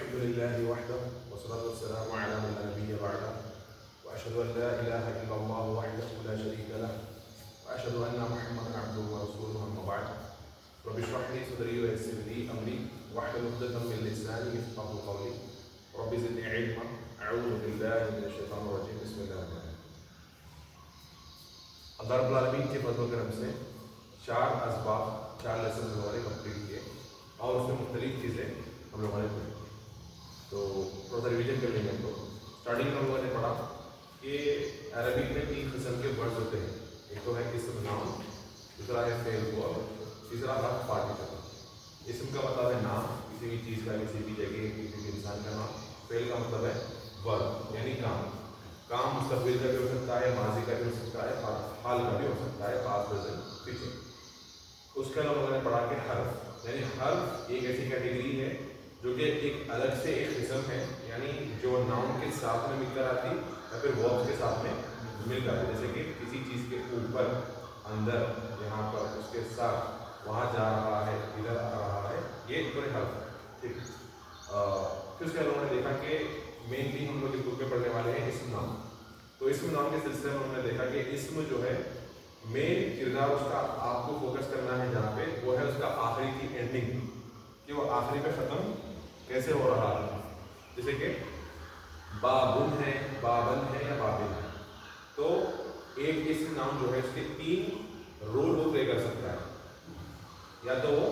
الحمد لله وحده والصلاة والسلام على من لا نبي بعده وأشهد أن لا إله إلا الله وحده لا شريك له وأشهد أن محمدا عبده ورسوله أما بعد رب اشرح لي صدري ويسر لي أمري واحلل عقدة من لساني يفقهوا قولي رب زدني علما أعوذ بالله من الشيطان الرجيم بسم الله الرحمن الرحيم. اللہ رب العالمین کے فضل و کرم سے 4 اسباب 4 لیسن ہمارے کمپلیٹ کیے اور اس میں مختلف چیزیں ہم لوگوں نے پڑھی. تو تھوڑا سا ریویژن کر لیں گے. تو اسٹارٹنگ میں ہم لوگوں نے پڑھا کہ عربک میں 3 قسم کے ورڈز ہوتے ہیں. ایک تو ہے اسم نام, دوسرا ہے فعل ورب, تیسرا ہے پارٹیسپل. اسم کا مطلب ہے نام, کسی بھی چیز کا, کسی بھی جگہ, کسی بھی انسان کا نام. فعل کا مطلب ہے ورب یعنی کام. کام مستقبل کا بھی ہو سکتا ہے, ماضی کا بھی ہو سکتا ہے, حال کا بھی ہو سکتا ہے, پاسٹ پریزنٹ فیوچر. اس کے علاوہ لوگوں نے پڑھا کہ حرف یعنی حرف ایک ایسی کیٹیگری ہے جو کہ ایک الگ سے ایک قسم ہے, یعنی جو ناؤن کے ساتھ میں مل کر آتی یا پھر ورب کے ساتھ میں مل کر آتی. جیسے کہ کسی چیز کے اوپر, اندر, یہاں پر, اس کے ساتھ, وہاں جا رہا ہے, ادھر آ رہا ہے, یہ پورے حرف. ٹھیک. پھر اس کے علاوہ نے دیکھا کہ مینلی ہم لوگ اس بک میں پڑھنے والے ہیں اسم نام. تو اسم نام کے سلسلے میں ہم نے دیکھا کہ اسم جو ہے مین کردار اس کا آپ کو فوکس کرنا ہے جہاں پہ, وہ ہے اس کا آخری کی اینڈنگ, کہ وہ آخری پہ ختم کیسے ہو رہا ہے. جیسے کہ بابن ہے, بابن ہے یا بابن ہے. تو ایک اسم نام جو ہے اس کے 3 رول وہ پلے کر سکتا ہے. یا تو وہ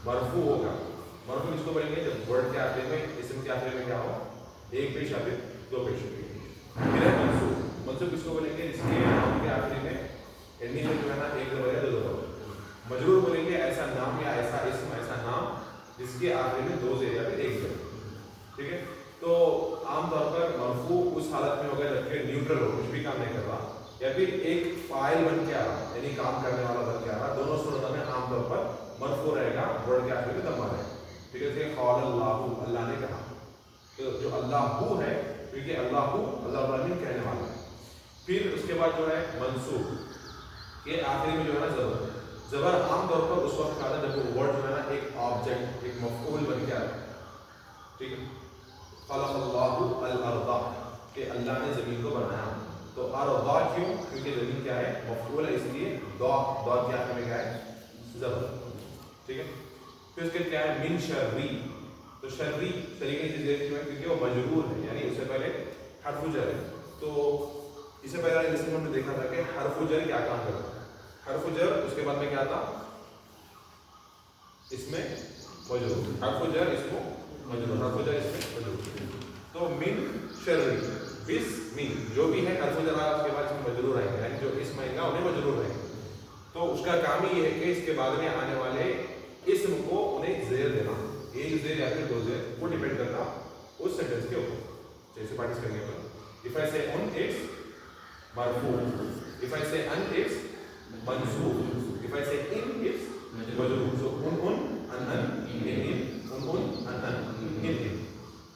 مرفوع ہوگا. مرفوع اس کو بولیں گے جب ورڈ کے آخر میں, اسم کے آخر میں کیا ہو, ایک پیش یا پھر 2 پیش ہوگی. پھر ہے منصوب. منصوب اس کو بولیں گے جس کے نام کے آخر میں اینڈنگ میں جو ہے نا 1 زبر یا 2 زبر. مجرور بولیں گے ایسا نام یا ایسا اسم, ایسا نام جس کے آخر میں 2 زیر یا پھر 1 زیر. ٹھیک ہے. تو عام طور پر مرفوع اس حالت میں ہوگا جبکہ نیوٹرل ہو, کچھ بھی کام نہیں کر رہا, یا پھر ایک فاعل بن کے آ رہا یعنی کام کرنے والا بن کے آ رہا. دونوں صورتوں میں عام طور پر مرفوع رہے گا, ورڈ کے آخر میں ضمہ رہے گا. ٹھیک ہے. جیسے قال اللہ, اللہ نے کہا. تو جو اللہ ہو ہے, کیونکہ اللہ ہو اللہ العالمین کہنے والا ہے. پھر اس کے بعد جو ہے منصوب کے آخری میں جو ہے نا زبر. زبر عام طور پر اس وقت آتا ہے جب وہ ورڈ جو ہے نا ایک آبجیکٹ, ایک مفعول بن کے آتا ہے. ٹھیک ہے. خلق اللہ الارض, کہ اللہ نے زمین کو بنایا. تو ارض کیوں, کیونکہ زمین کیا ہے, مفعول ہے, اس لیے ضاد کے آخر میں کیا ہے, زبر. ٹھیک ہے. پھر اس کے کیا ہے من شرری. تو شرری طریقے سے کیوں ہے, کیونکہ وہ مجرور ہے, یعنی اس سے پہلے حرف جر ہے. تو اس سے پہلے جس میں ہم نے دیکھا تھا کہ حرف جر کیا کام کرتا ہے. حرف جر اس کے بعد میں کیا تھا, اس میں مجرور. حرف جر اس کو مجرور, حرف جر اس میں مجرور. تو من شرری, بس من جو بھی ہے حرف جر اس کے بعد اس میں مجرور آئیں گے, یعنی جو اسم آئے گا انہیں مجرور آئیں گے. تو اس کا کام ہی یہ ہے کہ اس کے بعد میں آنے والے اسم کو انہیں زیر دینا, 1 زیر یا پھر 2 زیر, وہ ڈیپینڈ کرتا اس سینٹینس کے اوپر. جیسے پریکٹس کریں گے. If I say on it's مرفوع, if I say an it's منصوب, if I say in it's مجرور. So an an in an in.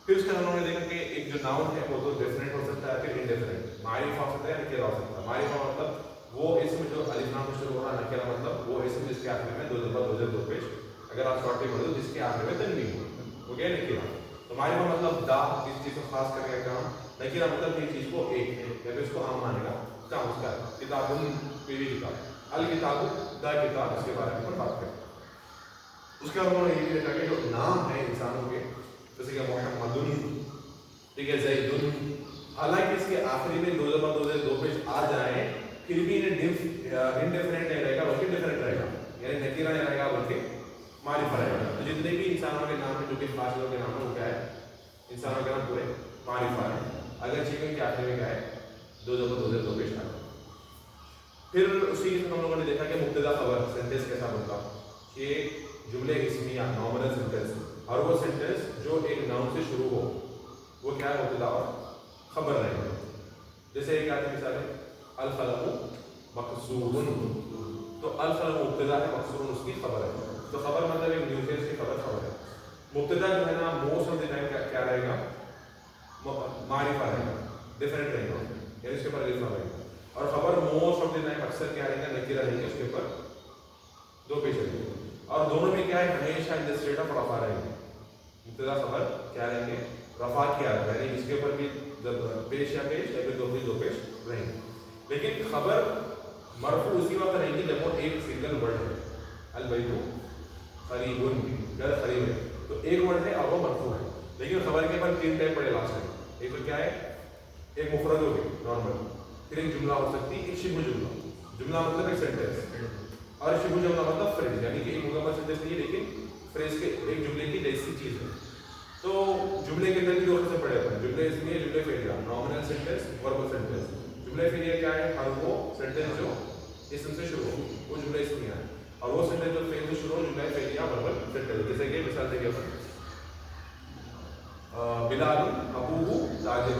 پھر اس کا ہم نے دیکھا کہ ایک جو ناؤن ہے وہ تو ڈیفینٹ ہو سکتا ہے, پھر انڈیفینٹ. معرفہ ہو سکتا ہے, نکرہ ہو سکتا ہے. معرفہ مطلب وہ اسم جو الف لام سے شروع ہو رہا, نکرہ مطلب وہ اسم جس کے آخر میں 2 زبر 2 زیر 2 پیش, اگر آپ شارٹ میں پڑھ دو جس کے آخر میں تنوین ہو, وہ کیا ہے نکرہ. تو معرفہ مطلب دا, کسی چیز کو خاص کرنے کا کام. نکرہ مطلب یہ چیز کو ایک ہے یا پھر اس کو عام ماننے کا کام اس کا ہے. کتاب پیری کتاب, الکتاب دا کتاب, اس کے بارے میں بات کریں. اس کے بعد انہوں نے یہ بھی دیکھا کہ جو نام ہے انسانوں کے, جیسے کہ محمد, ٹھیک ہے, زیدن, حالانکہ اس کے آخری میں 2 زبر 2 زیر 2 پیش آ جائیں, پھر بھی انڈیفینٹ نہیں رہے گا بلکہ ڈیفینٹ رہے گا, یعنی نکرہ نہیں رہے گا بلکہ معرفہ رہے گا. تو جتنے بھی انسانوں کے نام ہیں, جو کہ فاصلوں کے نام ہیں, وہ کیا ہے, انسانوں کے نام پورے معرفہ ہے, اگر چیزوں کے آخر میں کیا ہے 2 زبر 2 زیر 2 پیش آ جائے. پھر اسی کے ہم لوگوں نے دیکھا کہ مبتدا خبر سینٹینس کیسا بنتا, کہ جملے اسمیہ نامنل سینٹینس, اور وہ سینٹینس جو ایک ناؤن سے شروع ہو وہ کیا ہے, مبتدا اور خبر رہے گا. جیسے ایک آتی مثال ہے القلم مکسور, تو القلم مبتدا ہے, مکسور اس کی خبر ہے. تو خبر مطلب ایک نیوز ہے, اس کی خبر ہے. مبتدا جو ہے نا موسٹ آف دی ٹائم کیا رہے گا, معرفہ رہے گا, ڈیفینٹ رہے گا, یعنی اس کے اوپر الف لام رہے گا. اور خبر موسٹ آف دی ٹائم اکثر کیا رہے گا, نکرہ رہے گا, اس کے اوپر 2 پیش رہے گا. اور دونوں میں کیا ہے, ہمیشہ ان دی اسٹیٹ آف رفع رہے گا. मुब्तदा खबर क्या रहेंगे, रफा की हालत में, यानी इसके ऊपर भी पेश या फिर दो पेश रहेंगे। लेकिन खबर मरफू उसी वक्त रहेगी जब वो एक सिंगल वर्ड है, अल बैतु करीबुन, घर करीब है, तो एक वर्ड है और वो मरफू है। लेकिन खबर के बाद 3 टाइप पड़े लास्ट में, एक तो क्या है, एक मुफरद हो गई नॉर्मल, फिर एक जुमला हो सकती है, एक शिबु जुमला, जुमला मतलब एक सेंटेंस, और शिबु जुमला मतलब फ्रेज, यानी कि एक मुकम्मल सेंटेंस नहीं है लेकिन फ्रेज के एक जुमले की जैसी चीज है। तो जुमले के अंदर भी 2 किस्म पड़े हैं, जुमले इसमें जुमले फेलिया, नॉमिनल सेंटेंस, वर्बल सेंटेंस। जुमले फेलिया क्या है, हर वो सेंटेंस जो इसम से शुरू हो वो जुमला इसमें है, और वो सेंटेंस जो फेल से शुरू हो जुमला फेलिया वर्बल सेंटेंस। जैसे कि मिसाल देखिए अपन, बिलाल अबूहु ताजिर,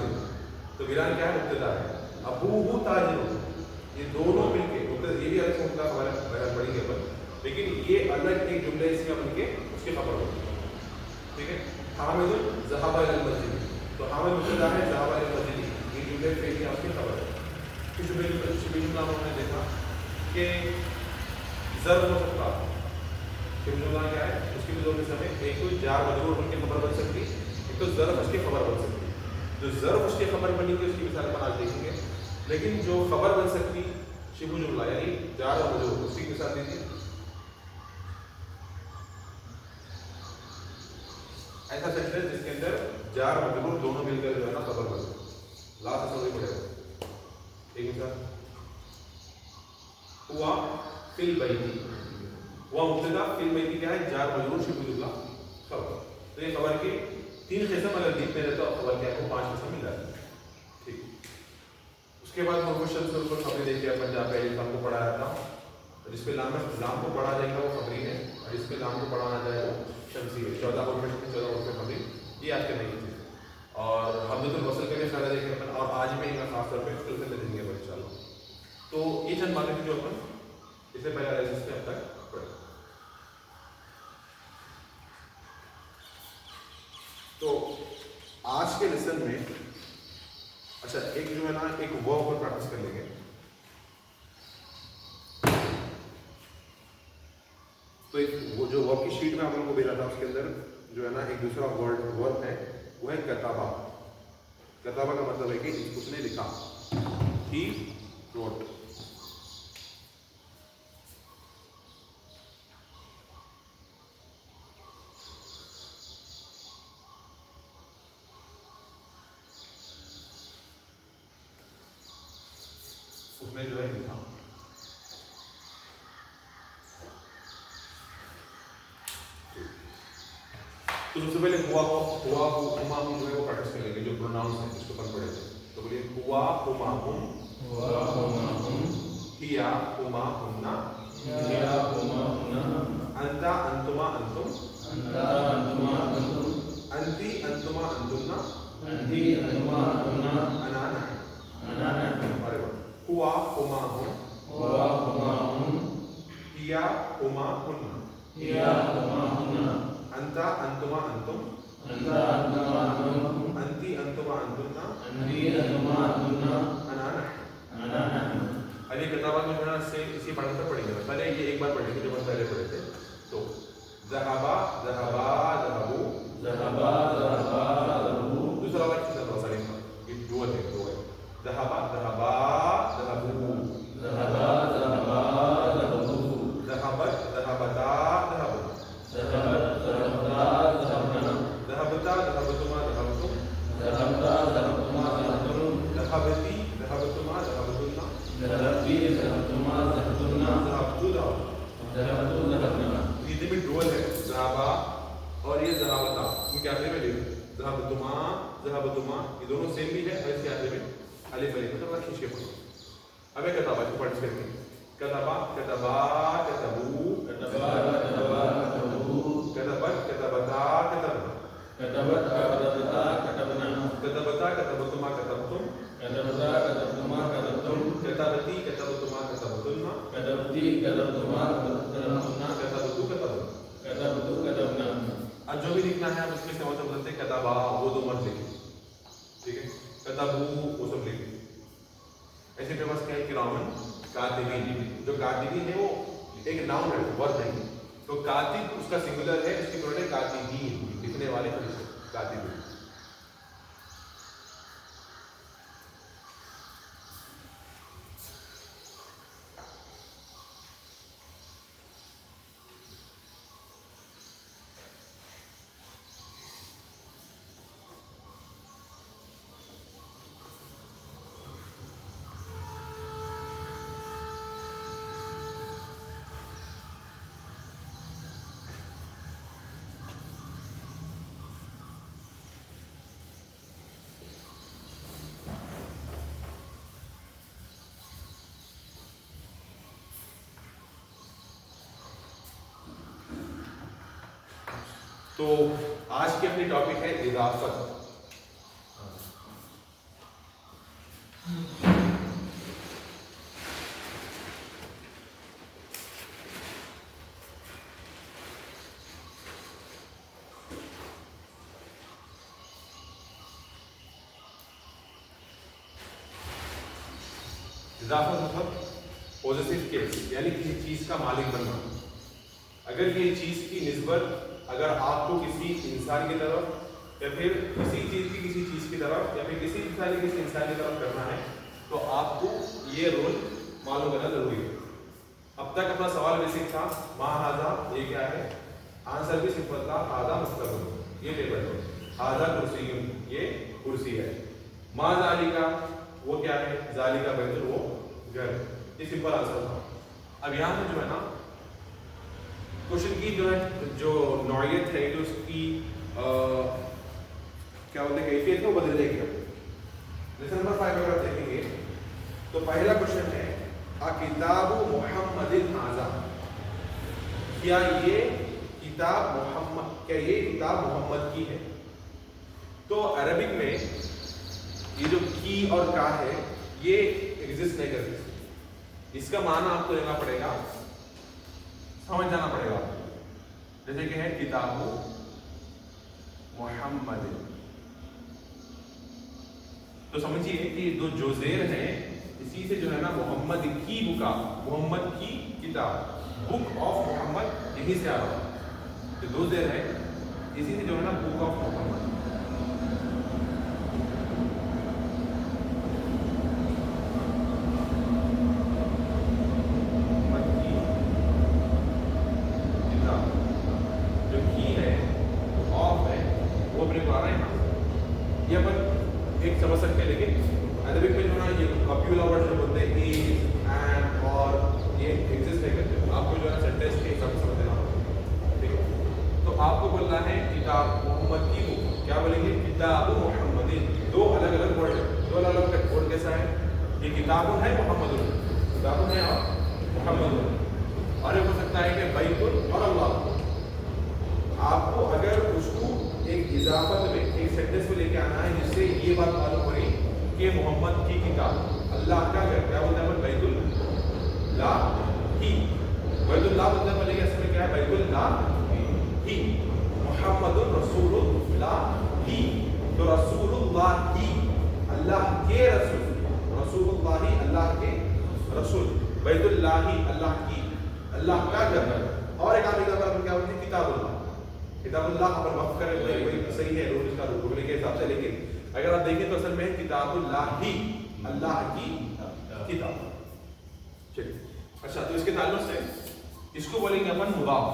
तो बिलाल क्या है, मुब्तदा है, अबूहु ताजिर, ये दोनों मिलके मुब्तदा, ये भी अलग मुब्तदा हमारे बयान पढ़ेंगे अपन, लेकिन ये अलग एक जुमले इसमें बनके उसकी खबर होगी, ठीक है। हामिदुन ज़हाबा इलल मस्जिद, तो हामिद मुब्तदा है, ज़हाबा इलल मस्जिद, ये जुमले फेलिया उसकी खबर है। कुछ जुमला हमने देखा कि ज़र्फ हो सकता है, कि जुमला क्या है, उसकी भी 2 किस्म है, एक तो जार मजरूर उनकी खबर बन सकती है, एक तो ज़र्फ उसकी खबर बन सकती है। जो ज़र्फ उसकी खबर बनेगी उसकी मिसाल पर आज देखेंगे, लेकिन जो खबर बन सकती शिबु जुमला यानी जार और मजरूर, उसकी मिसाल दीजिए। ऐसा सेंटेंस जिसके अंदर जार मजरूर दोनों मिलकर जो है ना खबर बन, लास्ट समझ पड़ेगा। एक मिसाल, हुआ फिल बैती, हुआ मुब्तदा, फिल बैती क्या है, जार मजरूर शिबु जुमला खबर। तो ये खबर के 3 किस्म अगर लिखते रहे तो खबर क्या है, 5 किस्म मिल जाती है, ठीक। उसके बाद मुफस्सल से ऊपर हमने देखी अपन जहाँ पे लाम को पढ़ाया था, जिस पे लाम को पढ़ा जाएगा वो खबरी है, और जिस पे लाम को पढ़ाना जाए वो शमसी है। 14 उर्फ खबरी, ये आज के नहीं थी। और हमदुल वसल के लिए सारा देखेंगे अपन, और आज में इनका खास तौर पे कल से देखेंगे अपन इंशाल्लाह। तो ये चंद बातें थी जो अपन इससे पहले एनालिसिस में अब तक पढ़े। तो आज के लेसन में अच्छा एक जो है ना, एक वर्ब पर प्रैक्टिस कर लेंगे। तो एक वो जो वर्ब की शीट में आप लोगों को भेजा था उसके अंदर जो है ना एक दूसरा वर्ब है, वो है कताबा। कताबा का मतलब है कि उसने लिखा, ही रोट। उसने जो है लिखा। तो सबसे पहले हुआ हुमा हम जो है वो प्रैक्टिस कर लेंगे, जो प्रोनाउंस है उसको अपन पढ़े थे। तो बोलिए हुआ हुमा हुम, हिया हुमा हुन्ना, अंता अंतुमा अंतुम, अंती अंतुमा अंतुन्ना, अनाना। अरे वाह। हुआ हुमा हुम, हिया हुमा हुन्ना, अंता अंतुमा अंतुम, अंती अंतुमा अंतुन्ना, अनाना। अब ये किताबा में थोड़ा से इसी पढ़ने पर पढ़ेंगे। पहले ये एक बार पढ़ेंगे जो हम पहले पढ़े थे। तो ज़हाबा ज़हाबा ज़हाबू, दूसरा वाला किसका था, सॉरी ये दो है। ज़हाबा ज़हाबा ज़हाबू, ज़हाबत ज़हाबता ज़हाबू, ज़हाबता ज़हाबतुमा ज़हाबतुम, ज़हाबती ज़हाबतुमा ज़हाबतुन्ना, ज़हाबतु ज़हाबतुन्ना। ये भी डुअल है, ज़हाबा और ये ज़हाबता, इनके आखिर में लिख ज़हाबतुमा, ये दोनों सेम भी है, और इसके आखिर में अलिफ मतलब खींच के पढ़ो। अब एक किताबा को पढ़ करके कतबा कतबा कतबू, कतबत कतबता कतबना, कतबता कतबतुमा कतबतुम, कतबती कतबतुमा कतबतुन्ना, कतबतु कतबना। अब जो भी लिखना है उसमें से मतलब बोलते हैं कतबा, वो 2 मत लिखें, ठीक है। कतबू वो सब लिखें। ऐसे फेमस क्या है, किरामन कातिबीन। जो कातिबीन है वो एक नाउन है, वर्ब नहीं। तो कातिब उसका सिंगुलर है, इसकी प्लूरल है कातिबीन, लिखने वाले फरिश्ते, कातिबीन। तो आज की अपनी टॉपिक है इजाफत। इजाफत मतलब पॉजिटिव केस, यानी किसी चीज का मालिक बनना। अगर ये चीज की निस्बत अगर आपको किसी इंसान की तरफ या फिर किसी चीज की किसी चीज की तरफ या फिर किसी इंसान की किसी इंसान की तरफ करना है तो आपको ये रोल मालूम करना जरूरी है। अब तक अपना सवाल बेसिक था, मा हाजा ये क्या है, आंसर भी सिंपल था, हाजा मुस्तक़बिल ये टेबल है, हाजा कुर्सी ये कुर्सी है, मा जालिका वो क्या है, जालिका बैतुल वो घर, ये सिंपल आंसर था। अब यहाँ पे जो है ना क्वेश्चन की जो है जो नौयत है तो उसकी क्या बोलते हैं कैफियत को बदल जाएगी। लेसन नंबर 5 अगर आप देखेंगे तो पहला क्वेश्चन है किताब मुहम्मदिन हाजा, क्या ये किताब मुहम्मद, क्या ये किताब मोहम्मद की है। तो अरबिक में ये जो की और का है ये एग्जिस्ट नहीं करती, इसका माना आपको लेना पड़ेगा, समझ जाना पड़ेगा। जैसे कि है किताबु मोहम्मद, तो समझिए कि जो जेर है इसी से जो है ना मोहम्मद की बुका, मोहम्मद की किताब, बुक ऑफ मोहम्मद यहीं से आ रहा है। तो दो जेर है इसी से जो है ना बुक ऑफ मोहम्मद। समझ सकते हैं, लेकिन अरबिक में जो ना ये कॉप्यूला वर्ड जो बोलते हैं इज एंड और ये एग्जिस्ट नहीं करते, आपको जो है सेंटेंस के हिसाब से समझना होगा, ठीक है। तो आपको बोलना है किताब मोहम्मद की बुक, क्या बोलेंगे, किताब मोहम्मदिन, दो अलग अलग वर्ड है, दो अलग अलग वर्ड कैसा है, ये किताब है मोहम्मदुन, किताब है और मोहम्मदुन, और ये हो सकता है कि बैतुल और अल्लाह। आपको अगर उसको एक इजाफत में एक सेंटेंस में लेके आना है जिससे ये बात मालूम हो रही कि मोहम्मद की किताब, अल्लाह का घर, क्या बोलते हैं बैतुल्लाह ही, बैतुल्लाह मतलब बोलेंगे इसमें क्या है, बैतुल्लाह ही, मुहम्मदुर रसूलुल्लाह ही, तो रसूलुल्लाह ही अल्लाह के रसूल, रसूलुल्लाह ही अल्लाह के रसूल, बैतुल्लाह ही अल्लाह की, अल्लाह का घर। और एक आदमी का क्या बोलते हैं किताबुल्लाह, किताबुल्लाह पर वक्त करें वही सही है रोज का रुकने के हिसाब से, लेकिन अगर आप देखें तो असल में किताबुल्लाह ही अल्लाह की किताब। चलिए अच्छा, तो इसके ताल्लुक से इसको बोलेंगे अपन मुदाफ।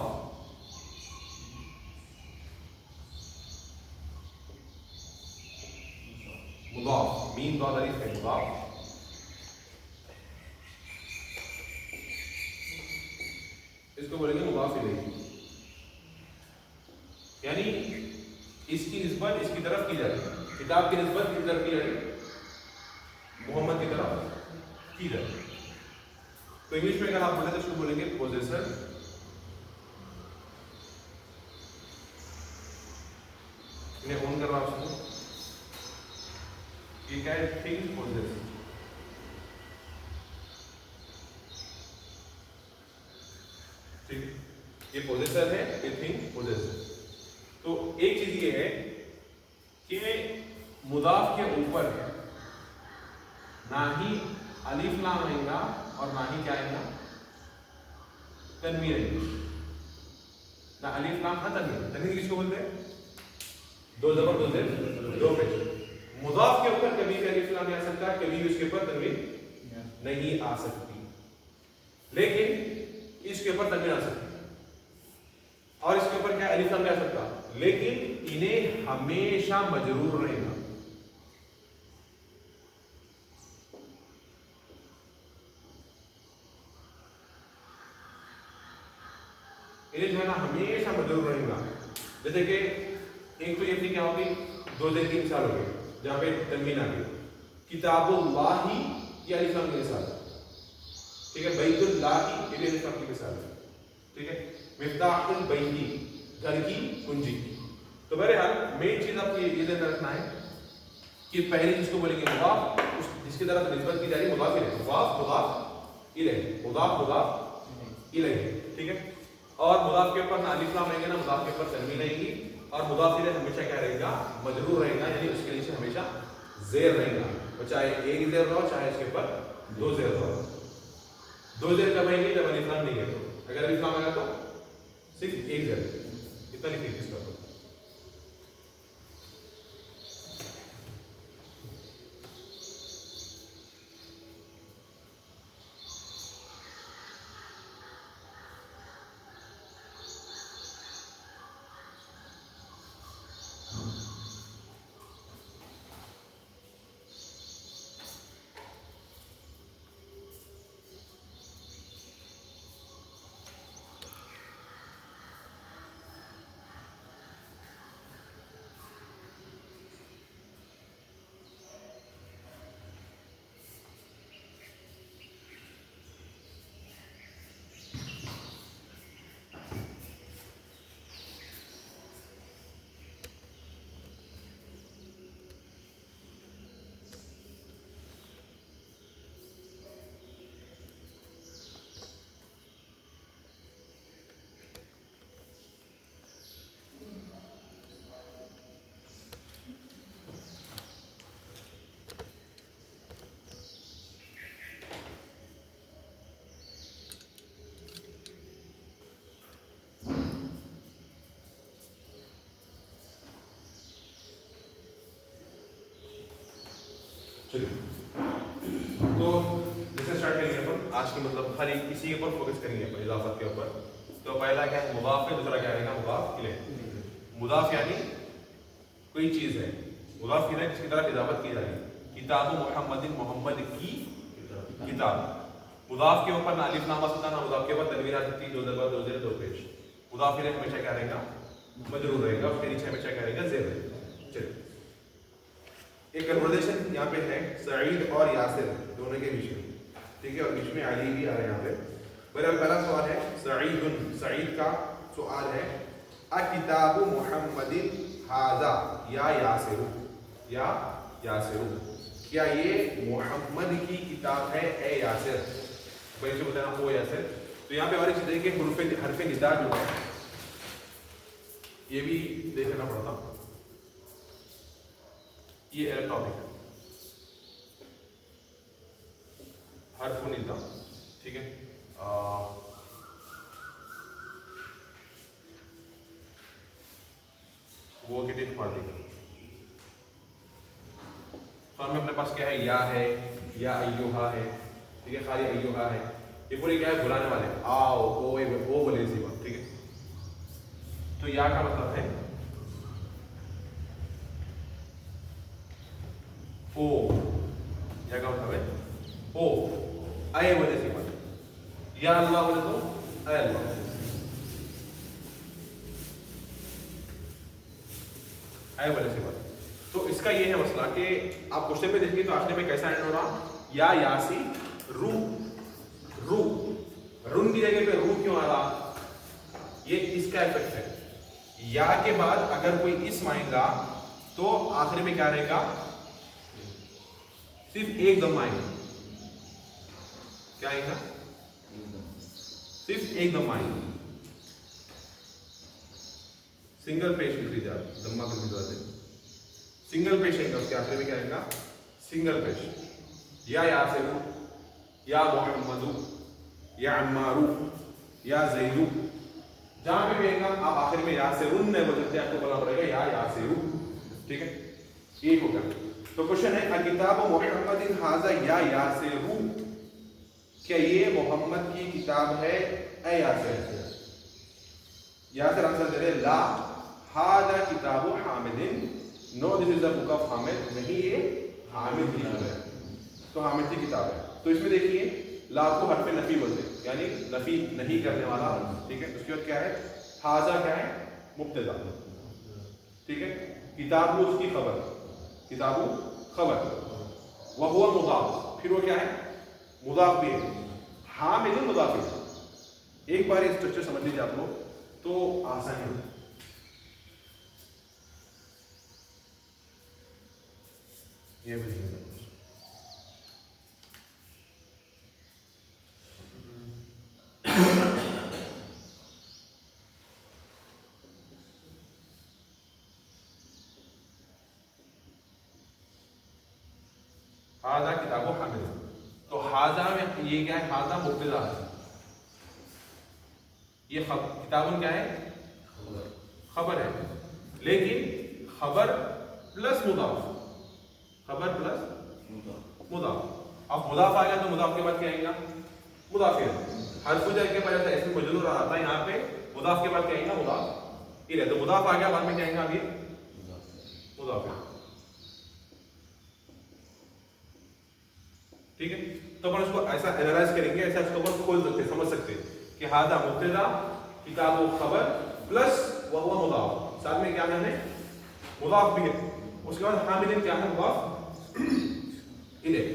मुदाफ मीन दो अलिफ है, मुदाफ इसको बोलेंगे मुदाफ इलैहि, यानी इसकी निस्बत इसकी तरफ की जाती, किताब की निस्बत किस तरफ की जाती, मोहम्मद की तरफ की जाती। तो इंग्लिश में अगर आप बोले तो इसको बोलेंगे पोजेसर, इन्हें ऑन कर रहा हूं, ये क्या है, थिंग पोजेस, ठीक, ये पोजेसर है, ये थिंग पोजेसर। तो एक चीज ये है कि मुदाफ के ऊपर ना ही अलिफ लाम आएगा और ना ही क्या आएगा, तनवीर आएगी, ना अलिफ लाम हा तनवीन, तनवीन किसको बोलते हैं? दो जबर दो जेर दो पेश। मुजाफ के ऊपर कभी भी अलिफ लाम आ सकता है, कभी भी उसके ऊपर तनवीन नहीं आ सकती, लेकिन इसके ऊपर तनवीन आ सकती है। और इसके ऊपर क्या अलिफ लाम आ सकता, लेकिन इन्हें हमेशा मजरूर रहेगा। इन्हें जो है ना हमेशा मजरूर रहेगा। जैसे कि एक तो ये थी क्या होगी, दो जेर की मिसाल हो गई जहां पे तनवीन आ गई, किताबुल्लाही ये अलिफ लाम की मिसाल है, ठीक है। बैतुल्लाही ये भी अलिफ लाम की मिसाल है, ठीक है। मिफ्ताहुल बैती घर की कुंजी। तो बहरहाल मेन चीज आपको ये ध्यान रखना है कि पहले जिसको बोलेंगे मुदाफ, उस जिसकी तरफ निस्बत की जा रही है मुदाफ इलैह, मुदाफ मुदाफ इलैह, मुदाफ मुदाफ इलैह, ठीक है। और मुदाफ के ऊपर ना अलिफ लाम रहेंगे ना मुदाफ के ऊपर तनवीन रहेगी, और मुदाफ इलैह हमेशा क्या रहेगा, मजरूर रहेगा, यानी उसके नीचे हमेशा जेर रहेगा। और चाहे एक जेर रहो चाहे इसके ऊपर दो जेर रहो। दो जेर कब आएंगे, जब अलिफ लाम नहीं है। तो अगर अलिफ लाम आएगा तो सिर्फ एक जेर, इतना लिखिए इसका। चलिए तो जैसे स्टार्ट करेंगे अपन आज की, मतलब हर एक किसी के ऊपर फोकस करेंगे अपन इजाफत के ऊपर। तो पहला क्या है मुदाफ है, दूसरा क्या रहेगा मुदाफ इलैह। मुदाफ यानी कोई चीज है, मुदाफ इलैह जिसकी तरफ इजाफत की जा रही है। किताब मुहम्मदिन, मोहम्मद की किताब। मुदाफ के ऊपर ना अलिफ लाम आ सकता, ना मुदाफ के ऊपर तनवीन आ सकती, दो जबर दो जेर दो पेश। मुदाफ इलैह हमेशा क्या रहेगा, मजरूर रहेगा, उसके नीचे हमेशा क्या रहेगा, जेर रहेगा। चलिए एक कन्वर्सेशन यहाँ पे है सईद और यासिर दोनों के बीच में, ठीक है, और बीच में अली भी आ रहे हैं यहाँ पे। मेरा पहला सवाल है सईदुन, सईद का सवाल है अकिताबु मुहम्मदिन हाजा या यासिरु, या यासिरु, क्या ये मोहम्मद की किताब है ए यासिर? भाई जो बताना वो यासिर। तो यहाँ पे हमारी चीज है कि हरफ निदा जो है ये भी देखना पड़ता, ये टॉपिक है हर्फ निदा, ठीक है। वो के टिक पढ़ लेंगे। तो हमें अपने पास क्या है, या अय्युहा है, ठीक है, खाली अय्युहा है, ये पूरी क्या है बुलाने वाले, आओ ओ बोले इसी बात, ठीक है। तो या का मतलब है ओ, या का मतलब है ओ, अय बोले इसी बात, या अल्लाह बोले तो अय अल्लाह, अय बोले इसी बात। तो इसका ये है मसला कि आप क्वेश्चन पे देखिए तो आखिर में कैसा एंड हो रहा, या यासी रू, रू रुन की जगह पे रू क्यों आ रहा, ये इसका इफेक्ट है। या के बाद अगर कोई इस्म आएगा तो आखिर में क्या रहेगा, सिर्फ एक दम आएगा, क्या आएगा, सिर्फ एक दम आएगा, सिंगल पेश लिख लीजिए आप, दम्मा कर दीजिए, सिंगल पेश है, उसके आखिर में क्या आएगा, सिंगल पेश। या यासिरु, या मोहम्मदु, या अम्मारू, या ज़ैदु, जहां भी कहेंगे आप आखिर में या से उन नहीं बोल सकते, आपको बोलना पड़ेगा या से उ। ठीक है, ये होगा। तो क्वेश्चन है किताब मोहम्मदिन हाजा या से रू, क्या ये मोहम्मद की किताब है ए या से? या से आंसर दे रहे ला, हाजा किताबु हामिदिन, no this is the book of Hamid, नहीं ये हामिद की किताब है, तो हामिद की किताब है। तो इसमें देखिए ला को हर्फ नफी बोलते हैं, यानी नफी नहीं करने वाला। ठीक है, उसके बाद क्या है, हाजा क्या है, मुब्तदा। ठीक है, किताबु उसकी खबर, किताबु खबर, वह हुआ मुदाफ, फिर वो क्या है, मुदाफ भी है, हामिद मुदाफ है। एक बार स्ट्रक्चर समझ लीजिए आप लोग तो आसानी हो। ये भी हाजा किताबो हामिद, तो हाजा में ये क्या है, हाजा मुब्तदा है, ये किताबुन क्या है, खबर है, लेकिन खबर प्लस मुदाफ, खबर प्लस मुदाफ। अब मुदाफ आ गया तो मुदाफ के बाद क्या आएगा, मुदाफ। हर जगह के बाद ऐसे मजरूर आ रहा था, यहाँ पे मुदाफ के बाद क्या आएगा, मुदाफ। ये तो मुदाफ आ गया, बाद में क्या आएगा, अभी मुदाफ। ठीक है, तो अपन उसको ऐसा एनालाइज करेंगे, ऐसा इसको अपन खोल सकते, समझ सकते कि हादा मुब्तदा किताब खबर प्लस वह हुआ मुदाफ, साथ में क्या है, मुदाफ भी है। उसके बाद हामिद क्या है, मुदाफ इलेह।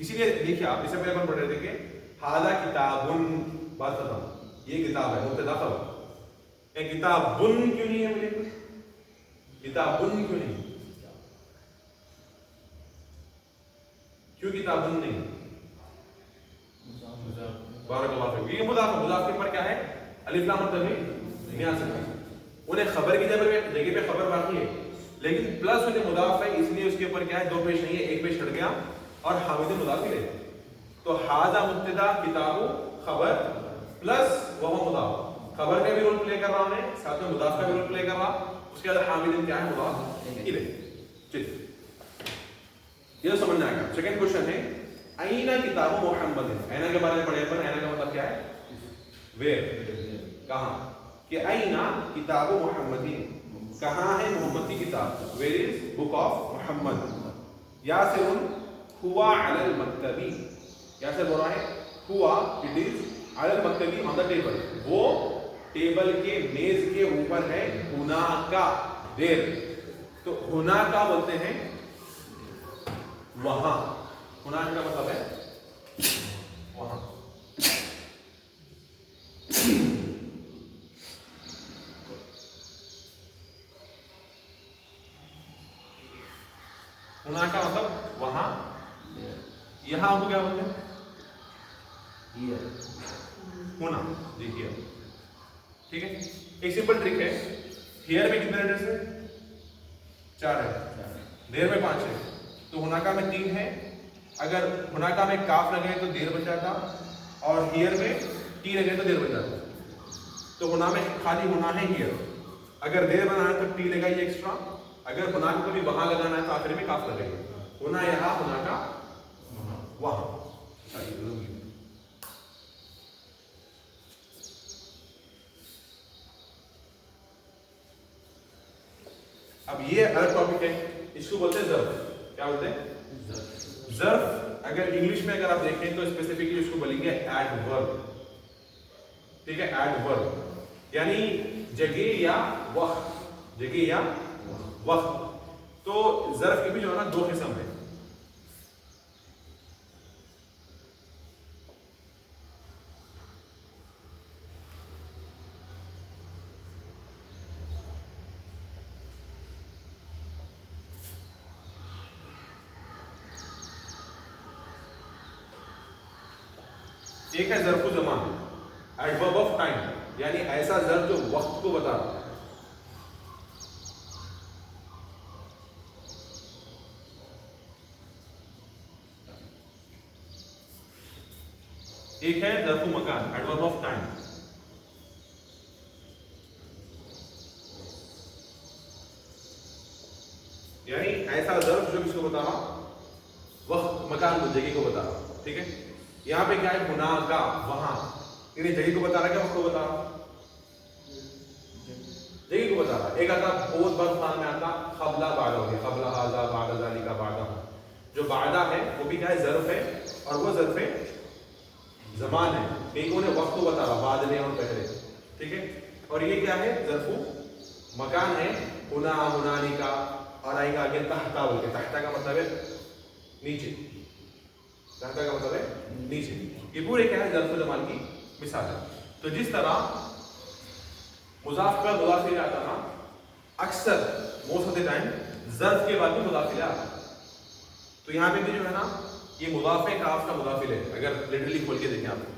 इसीलिए देखिए आप, इससे पहले अपन पढ़ रहे थे कि हादा किताबुन, बात खत्म, ये किताब है, मुब्तदा खबर। ये किताबुन क्यों नहीं है, मुझे किताबुन क्यों नहीं, क्यों किताबुन नहीं, बारकल्लाहु फीक, ये मुदाफ, मुदाफ के ऊपर क्या है, अलिफ लाम और तन्वीन नहीं आ सकता। उन्हें खबर की जगह पे खबर बाकी है, लेकिन प्लस उन्हें मुदाफ है, इसलिए उसके ऊपर क्या है, दो पेश नहीं है, एक पेश हट गया और हामिद मुदाफ ही रहे। तो हाजा मुब्तदा किताबु खबर प्लस वह मुदाफ, खबर का भी रोल प्ले कर रहा है, साथ में मुदाफ का भी रोल प्ले कर रहा। उसके बाद हामिद क्या है, मुदाफ इलेह। चलिए ये समझना आएगा। सेकंड क्वेश्चन है आईना किताबु मोहम्मद, ऐना के बारे में पढ़े अपन, ऐना का मतलब क्या है, वेयर, कहां, कि आईना किताबु मोहम्मदिन, कहां है मोहम्मद की किताब, where is book of Mohammad. या से हुआ अलल मक्तबी, क्या से बोल रहा है, हुआ इट इज अलल मक्तबी ऑन द टेबल, वो टेबल के मेज के ऊपर है, हुना का देर, तो हुना का बोलते हैं वहां, हुना का मतलब है वहां। हुना का मतलब वहां, यहां हमको क्या बोलते हैं, हुना, देखिए। ठीक है, एक सिंपल ट्रिक है, हियर में कितने लेटर्स है, 4 है, देर में 5 है, तो हुनाका में 3 है। अगर हुनाका में काफ लगे तो देर बच जाता, और हियर में टी लगे तो देर बच जाता। तो हुना में खाली हुना है हियर, अगर देर बनाना है तो टी लगाइए एक्स्ट्रा, अगर हुना को कभी वहां लगाना है तो आखिर में काफ लगाइए, हुना यहां, हुना का वहां। अब ये अलग टॉपिक है, इसको बोलते हैं ज़र्फ। क्या बोलते हैं, ज़र्फ। अगर इंग्लिश में अगर आप देखें तो स्पेसिफिकली इसको बोलेंगे एडवर्ब। ठीक है, एडवर्ब यानी जगह या वक्त, जगह या वक्त। तो ज़र्फ के भी जो है ना 2 किस्म है, एक है ज़र्फ़ु ज़मान, एडवर्ब ऑफ टाइम, यानी ऐसा ज़र्फ जो वक्त को बता रहा है। एक है ज़र्फ़ु मकान, एडवर्ब ऑफ टाइम। یعنی ایسا ظرف جو کس کو بتا رہا، وقت مکان کو جگہ کو بتا رہا. ٹھیک ہے. یہاں پہ کیا ہے ہونا کا وہاں، یعنی جگہ کو بتا رہا ہے کیا وقت کو بتا رہا، جگہ کو بتا رہا. ایک آتا بہت بار قرآن میں آتا قبلہ بعد ہو گیا، قبلہ ھذا بعد ذالک بعدہ، جو بعدہ ہے وہ بھی کیا ہے ظرف ہے، اور وہ ظرف زمان ہے، ایک انہیں وقت کو بتا رہا بعد میں اور پہلے. ٹھیک ہے. اور یہ کیا ہے ظرف مکان ہے، ہونا ہنالی کا، اور آئے گا آگے تحتا بول کے، تحتا کا مطلب ہے نیچے، تحتا کا مطلب ہے نیچے. یہ پورے کیا ہے ظرف زمان کی مثال ہے. تو جس طرح مضاف کا مضاف الیہ آتا نا، اکثر موسٹ آف دی ٹائم ظرف کے بعد بھی مضاف الیہ آتا. تو یہاں پہ بھی جو ہے نا یہ مضاف کاف کا مضاف الیہ ہے، اگر لٹرلی کھول کے دیکھیں آپ.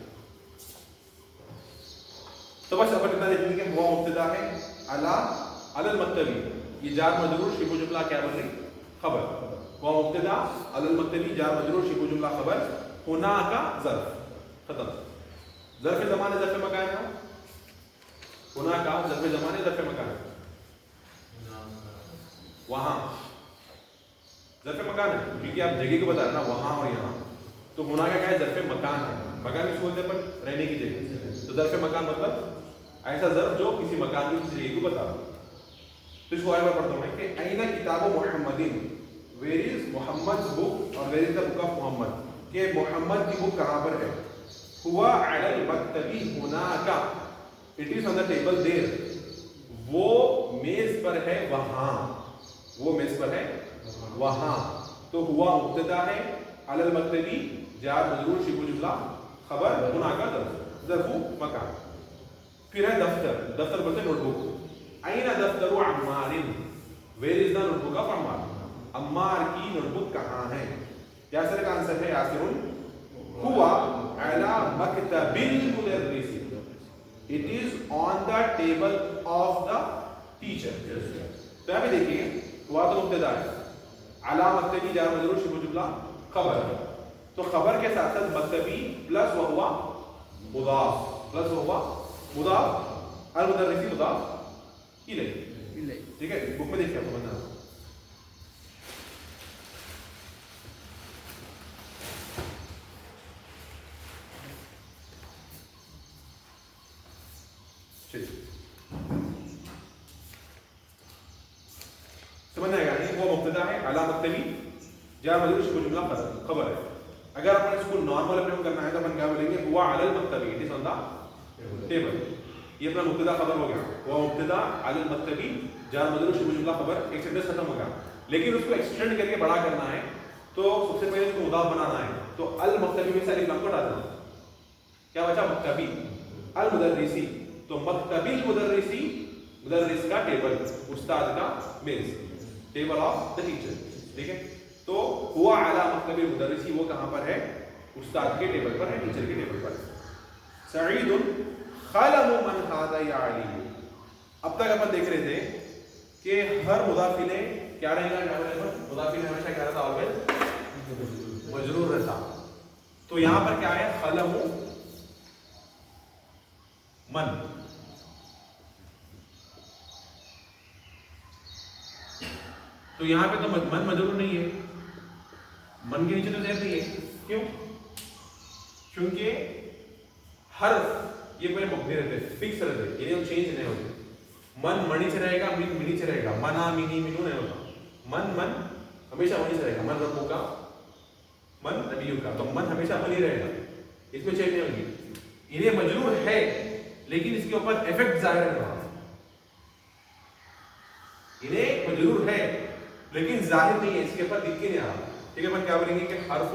تو بس اپن اتنا دیکھ لیں کہ وہ مبتدا ہے، علی المقتدی، یہ جار مجرور شبہ جملہ کیا بن رہی خبر، وہ مبتدا علی المقتدی جار مجرور شبہ جملہ خبر، ہونا کا ظرف. ختم. ظرف زمانے ظرف مکان ہے، ہونا کا ظرف زمانے ظرف مکان ہے، وہاں ظرف مکان ہے کیونکہ آپ جگہ کو بتا رہے نا وہاں اور یہاں. تو ہونا کا کیا ہے ظرف مکان ہے، مکان اس کو بولتے ہیں پر رہنے کی جگہ. تو ظرف مکان مطلب ایسا ظرف جو کسی مکان کی کسی جگہ کو بتا رہا. تو اس کو آئے بار پڑھتا ہوں میں کہ این کتاب محمدین، ویئر از محمد بک، اور where is the book of محمد، کہ محمد کی بک کہاں پر ہے. ہوا علی المکتبی ہناک، it is on the table دیر، وہ میز پر ہے وہاں، وہ میز پر ہے وہاں. تو ہوا مبتدا ہے، علی المکتبی جار مجرور شبہ جملہ خبر، ہناک ظرف، ظرف مکان. پھر ہے دفتر، دفتر بولتے ہیں نوٹ بک. این دفتر Ammar, where is the note book of Ammar, Ammar کی نوٹ بک کہاں ہے. یاسر کا آنسر ہے یاسر ہوا علی مکتب المدرس، it is on the table of the teacher. تو یہاں پہ دیکھیے ہوا تو مبتدا ہے، علی مکتبی جار مجرور شبہ جملہ خبر، تو خبر کے ساتھ ساتھ مکتبی پلس وہ ہوا مضاف، پلس وہ ہوا مضاف، المدرسی مضاف الیہ. ٹھیک ہے. بک میں دیکھیے آپ کو بندہ سمجھنا ہے. یعنی وہ مبتدا ہے، علی مکتبی جار مجرور شبہ جملہ خبر ہے. اگر اپنے اس کو نارمل اپنے کو کرنا ہے تو اپن کیا بولیں گے، ہوا علی المکتبی، it is on the table. یہ اپنا مبتدا خبر ہو گیا، وہ مبتدا علی المکتبی جار مجرور شبہ جملہ خبر، ایک سینٹنس ختم ہو گیا. لیکن اس کو ایکسٹینڈ کر کے بڑا کرنا ہے تو سب سے پہلے اس کو مضاف بنانا ہے. تو المکتبی میں سے الف لام کو ہٹا دینا، کیا بچا مکتبی. المدرسی، تو مکتبی المدرسی، مدرس کا ٹیبل، استاد کا میز، ٹیبل آف دا ٹیچر. ٹھیک ہے. تو ہوا علی مکتبی المدرسی، وہ کہاں پر ہے، استاد کے ٹیبل پر ہے، ٹیچر کے ٹیبل پر. سعید خلم من ھذا یا علی. اب تک اپن دیکھ رہے تھے کہ ہر مضاف الیہ کیا رہے گا، مضاف الیہ ہمیشہ کیا رہتا آلویز مجرور رہتا. تو یہاں پر کیا ہے خلم من، تو یہاں پہ تو من مجرور نہیں ہے، من کے نیچے تو زیر نہیں ہے. کیوں؟ کیونکہ حرف یہ پورے مبنی رہتے، فکس رہتے، یعنی وہ چینج نہیں ہوتے. من منی سے رہے گا، من منی سے رہے گا، منا منی منو نہیں ہوتا. من ہمیشہ منی سے رہے گا. من ربو کا، من نبیو کا، تو من ہمیشہ منی رہے گا، اس میں چینج نہیں ہوگی. انہیں مجرور ہے لیکن اس کے اوپر ایفیکٹ ظاہر نہیں ہوا. انہیں مجرور ہے لیکن ظاہر نہیں ہے، اس کے اوپر دکھ کے نہیں آ رہا. ٹھیک ہے. اپن کیا بولیں گے کہ حرف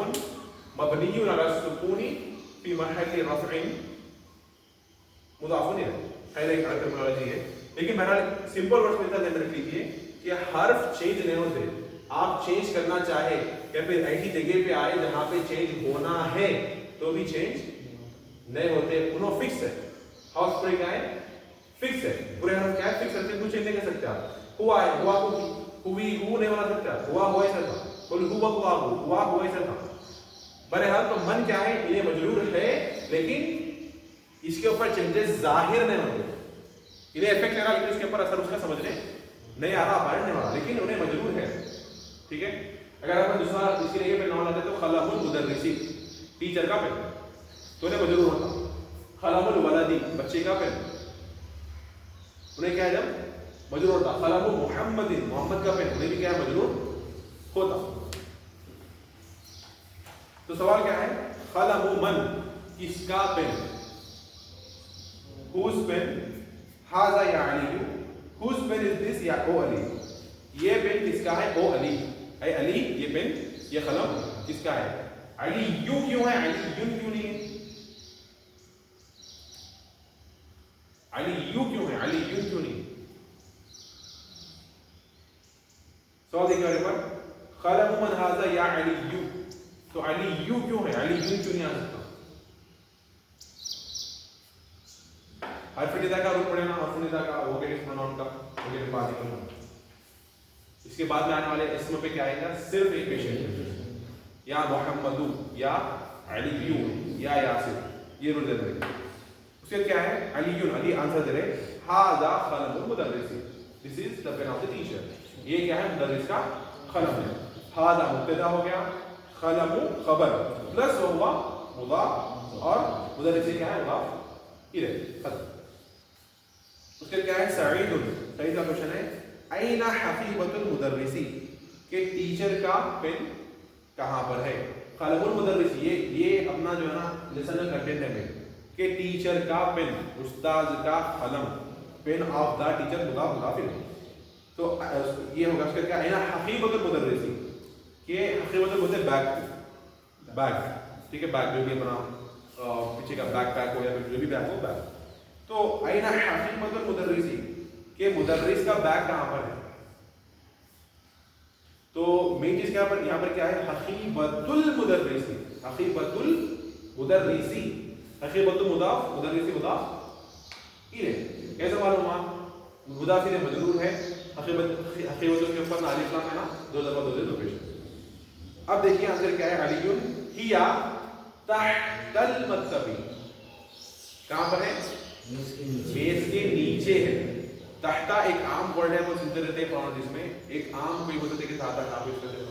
مبنی علی السکون فی محل رفع مضاف الیہ. خیر ایک ٹرمینالوجی ہے لیکن بہرحال سمپل ورڈ میں ذہن رکھ لیجیے کہ حرف چینج نہیں ہوتے. آپ چینج کرنا چاہے یا پھر ایسی جگہ پہ آئے جہاں پہ چینج ہونا ہے تو بھی چینج نہیں ہوتے. انہوں فکس ہے. ہاؤس پورے کیا ہے فکس ہے. پورے حرف کیا ہے فکس ہے، کچھ چینج نہیں کر سکتے آپ. ہوا ہے، ہوا کو ہوئی ہو نہیں بنا سکتے آپ. ہوا ایسا تھا، بول ہوا ایسا تھا. بہرحال تو من کیا ہے، انہیں مجرور ہے لیکن اس کے اوپر چینجز ظاہر نہیں ہوتے. انہیں افیکٹ لگا لیکن اس کے اوپر اثر اس کا سمجھنے نہیں آ رہا، اپائنٹ نہیں ہو رہا، لیکن انہیں مجرور ہے. ठीक है। अगर आप दूसरा इसके लिए पेन नाम लाते तो खलमुल मुदर्रिसी, टीचर का पेन, तो इन्हें मजरूर होता। खलमुल वलदी, बच्चे का पेन, उन्हें क्या है जब मजरूर होता। खलमुल मुहम्मदिन, मोहम्मद का पेन, उन्हें भी क्या है मजरूर होता। तो सवाल क्या है, खलमु मन, किसका पेन, whose pen, हाजा या Ali, whose pen is this, या ओ अली, ये पेन किसका है, ओ अली, ऐ अली ये पेन ये कलम किसका है। अली यू क्यों है, अली यून क्यों नहीं है, अली यू क्यों है, अली यून क्यों नहीं। सवाल देखिए मेरे पर, खलमु मन हाजा या अली यू, तो अली यू क्यों है, अली यून क्यों नहीं आ सकता। हर्फ निदा का रूप पढ़ेगा, हर्फ निदा का वोकेटिव प्रोनाउन का वोकेटिव पार्टिकल का। इसके बाद में आने वाले इसम पे क्या आएगा, सिर्फ एक पेश है, या मोहम्मदू, या अलीयू, या यासिर, ये रूल दे रहे। उसके क्या है, अलीयून, अली आंसर दे रहे, हाजा खलमुल मुदर्रिसी, this is the pen of the teacher, ये क्या है मुदर्रिस का खलम है। हाजा मुब्तदा हो गया, खलमु खबर प्लस हुआ मुदाफ, और मुदर्रिसी क्या है मुदाफ इलैह, खत्म। उसके क्या है, सईदुन, सईद का क्वेश्चन है, ऐना हकीबतुल मुदर्रिसी, के टीचर का पेन कहां पर है। खलमुल मुदर्रिसी, ये अपना जो है ना लेसन का कंटेंट है, के टीचर का पेन, उस्ताद का कलम, पेन ऑफ द टीचर मुदाफ मुदाफ इलैह, तो ये होगा उसका क्या, ऐना हकीबतुल मुदर्रिसी, के हकीबतुल मुदर्रिस बैग, बैग, ठीक है, बैग जो भी अपना पीछे का बैक पैक हो या जो भी बैग हो, बैग। तो ऐना हकीबतुल मुदर्रिसी, के मुदर्रिस का बैग कहां पर है। तो मेन चीज क्या पर यहां पर क्या है, हकीबतुल मुदर्रिसी, हकीबतुल मुदर्रिसी, हकीबतुल मुदाफ, मुदर्रिसी मुदाफ इलैह। कैसे मालूम हुआ, मुदाफ इलैह मजरूर है, हकीबतुल के ऊपर अलिफ लाम है ना, दो दफा दो पेश। अब देखिए आंसर क्या है, अलीयुन हिया तहतल मक्तबी, कहां पर है, मेज के नीचे है। तहता एक आम वर्ड है, वो सुनते रहते हैं जिसमें एक आम कोई बोलते कि तहता आप यूज करते हो,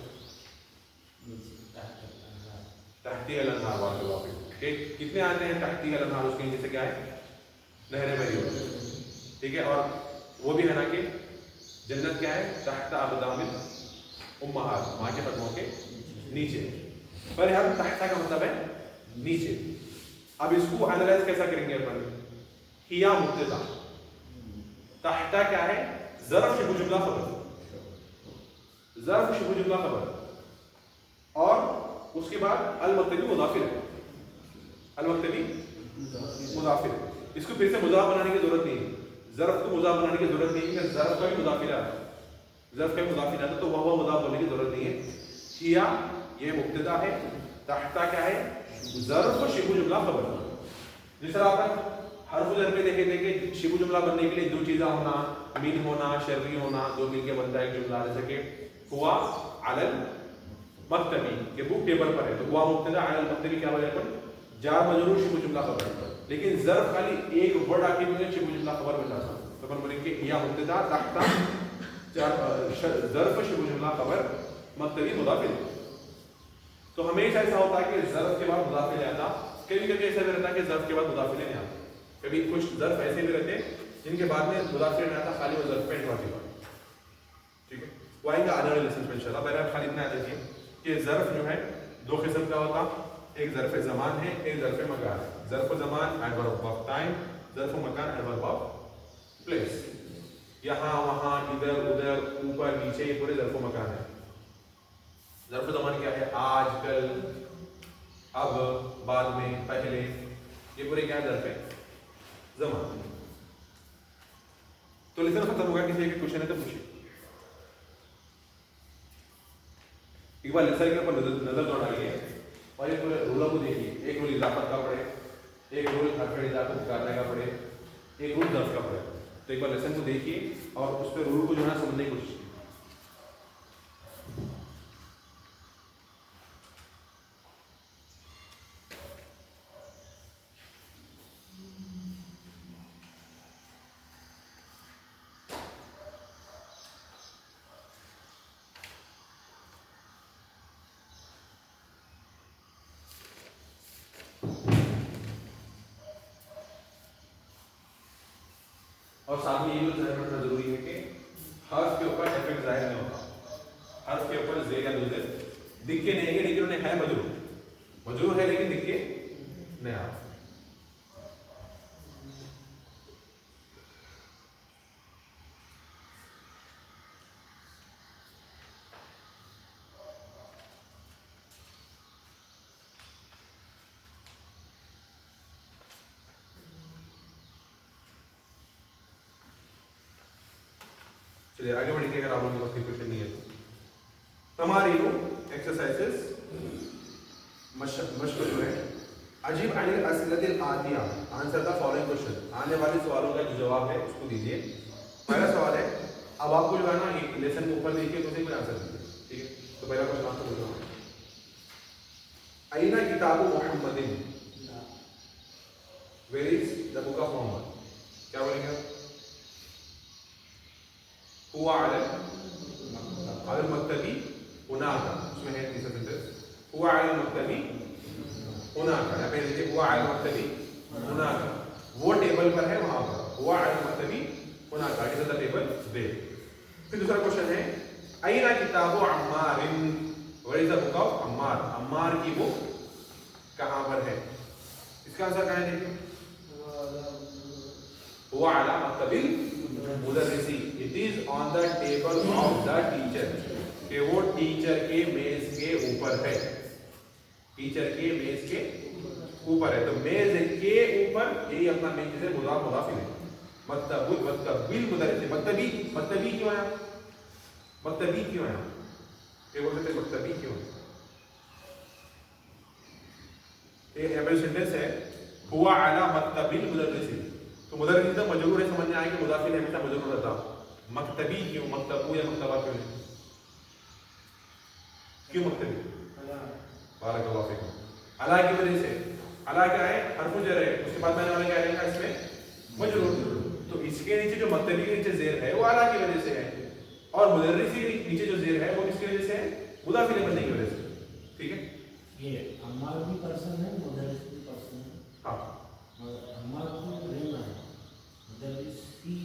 तहती अल-अनहार वाक़ई, ठीक, कितने आते हैं तहती अल-अनहार, उसके नीचे से क्या है, नहरें बही होती है, ठीक है। और वो भी है ना कि जन्नत क्या है, तहता अक़दामिल उम्महात, मां के कदमों के नीचे, पर हम तहता का मतलब है नीचे। अब इसको एनालाइज कैसा करेंगे अपन, हिया मुब्तदा, तहता क्या है, ज़र्फ़ शिबह जुमला खबर, ज़र्फ़ शिबह जुमला खबर, और उसके बाद अल-मक्तबी मुज़ाफ़िर है, अल-मक्तबी मुज़ाफ़िर, इसको फिर से मुज़ाफ़ बनाने की जरूरत नहीं है, ज़र्फ़ को मुज़ाफ़ बनाने की जरूरत नहीं है, ज़र्फ़ का भी मुज़ाफ़िर है, ज़र्फ़ का मुज़ाफ़िर है, तो वह मुज़ाफ़ बोलने की जरूरत नहीं है। हिया ये मुब्तदा है, तहता क्या है, ज़र्फ़ शिबह जुमला खबर। जिस तरह अपन हर्फ जर पे देखे थे कि शिबह जुमला बनने के लिए दो चीज़ें होना, मीन होना, शर्री होना, दो मिलके बनता है एक जुमला, जैसे कि हुआ अलल मक्तबी, के बुक टेबल पर है, तो हुआ मुब्तदा, अलल मक्तबी क्या हो जाएगा, जार मजरूर शिबह जुमला खबर। लेकिन ज़र्फ खाली एक वर्ड आके मुझे शिबह जुमला खबर बन जाता, तो अपन बोलेंगे या मुब्तदा तहता ज़र्फ शिबह जुमला खबर मक्तबी मुदाफ़िल। तो हमेशा ऐसा होता है कि ज़र्फ के बाद मुदाफ़िल आता, कभी कभी ऐसा भी रहता है कि ज़र्फ के बाद मुदाफ़िल नहीं आता, कभी कुछ ज़र्फ ऐसे भी रहते हैं जिनके बाद में मुदाफ़िल नहीं आता, खाली वो ज़र्फ पे एंड वाजिब, ठीक है। वो आएंगे आने वाले लेसन में इंशाल्लाह। पहले आप खाली इतना याद रखिए कि ज़र्फ जो है दो किस्म का होता, एक ज़र्फ ज़मान है, एक ज़र्फ मकान है। ज़र्फ ज़मान एडवर्ब ऑफ टाइम, ज़र्फ मकान एडवर्ब ऑफ प्लेस। यहाँ वहाँ इधर उधर ऊपर नीचे ये पूरे ज़र्फ मकान है। ज़र्फ ज़मान क्या है, आज कल अब बाद में पहले, ये पूरे क्या ज़र्फ है ज़मान। तो लेसन खत्म होगा, किसी एक क्वेश्चन है तो पूछिए। एक बार लेसन के ऊपर नजर दौड़ाइए और ये पूरे रूलों को देखिए। एक रूल इजाफत का पढ़े, एक रूल हर्फ इजाफत करने का पढ़े, एक रूल ज़र्फ का पढ़े। तो एक बार लेसन को देखिए और उस पर रूल को जो है समझने की कोशिश कीजिए। اور ساتھ میں یہ بھی ذہن رکھنا ضروری ہے کہ حرف کے اوپر افیکٹ ظاہر نہیں ہوتا. حرف کے اوپر زیر یا نون دکھ کے نہیں ہے لیکن انہیں ہے مجرور ہے لیکن دکھ کے نہیں آ. چلیے آگے بڑھیں گے اگر آپ لوگوں کے پاس کوئی کوشچن نہیں ہے تو. تمارین ایکسرسائزز مشق جو ہے عجیب عن الاسئلۃ الآتیہ آنسر دا فالوئنگ کوشچن. آنے والے سوالوں کا جو جواب ہے اس کو دیجیے. پہلا سوال ہے اب آپ کو جو ہے نا یہ لیسن کے اوپر دیکھیے تو اسے کوئی آنسر دیجیے. ٹھیک ہے تو پہلا کوشچن آپ کو بولنا ہے اینا کتاب محمد where is the book of محمد. کیا بولیں گے هو على المكتب هناك. اس میں ہے تیسرا سینٹنس هو على المكتب هناك. یہاں پہ دیکھیے هو على المكتب هناك وہ ٹیبل پر ہے وہاں پر. هو على المكتب هناك it is the table there. پھر دوسرا کوشچن ہے أين کتاب Ammar where is the book of Ammar. Ammar کی بک کہاں پر ہے. اس کا آنسر کہاں ہے دیکھیے هو على مكتب مدرسی. It is on the table of the teacher. کہ وہ ٹیچر کے میز کے اوپر ہے. ٹیچر کے میز کے اوپر ہے. تو میز کے اوپر یہی اپنا مین چیز ہے مضاف مضاف الیہ. مکتب بالمدرس. مکتبی کیوں ہے مکتبی کیوں ہے یہ بولتے تھے مکتبی کیوں ہے. یہ ایبل سینٹنس ہے هو على مکتب المدرس. تو مدرس تو مجرور ہے سمجھ میں آئے کہ مضاف الیہ ہمیشہ مجرور رہتا. مکتبی کیوں مکتبو یا مکتبہ کیوں نہیں کیوں مکتبی. بارک اللہ فیکم. علی کی وجہ سے. علی کیا ہے حرف جر ہے اس کے بعد میں نے والا کیا رہے گا اس میں مجرور. تو اس کے نیچے جو مکتبی کے نیچے زیر ہے وہ علی کی وجہ سے ہے اور مدرس کے نیچے جو زیر ہے وہ کس کی وجہ سے ہے مضاف الیہ بننے کی وجہ سے. ٹھیک ہے یہ عمار بھی پرسن ہے مدرس بھی پرسن ہے. ہاں عمار کو رہنا ہے مدرس کی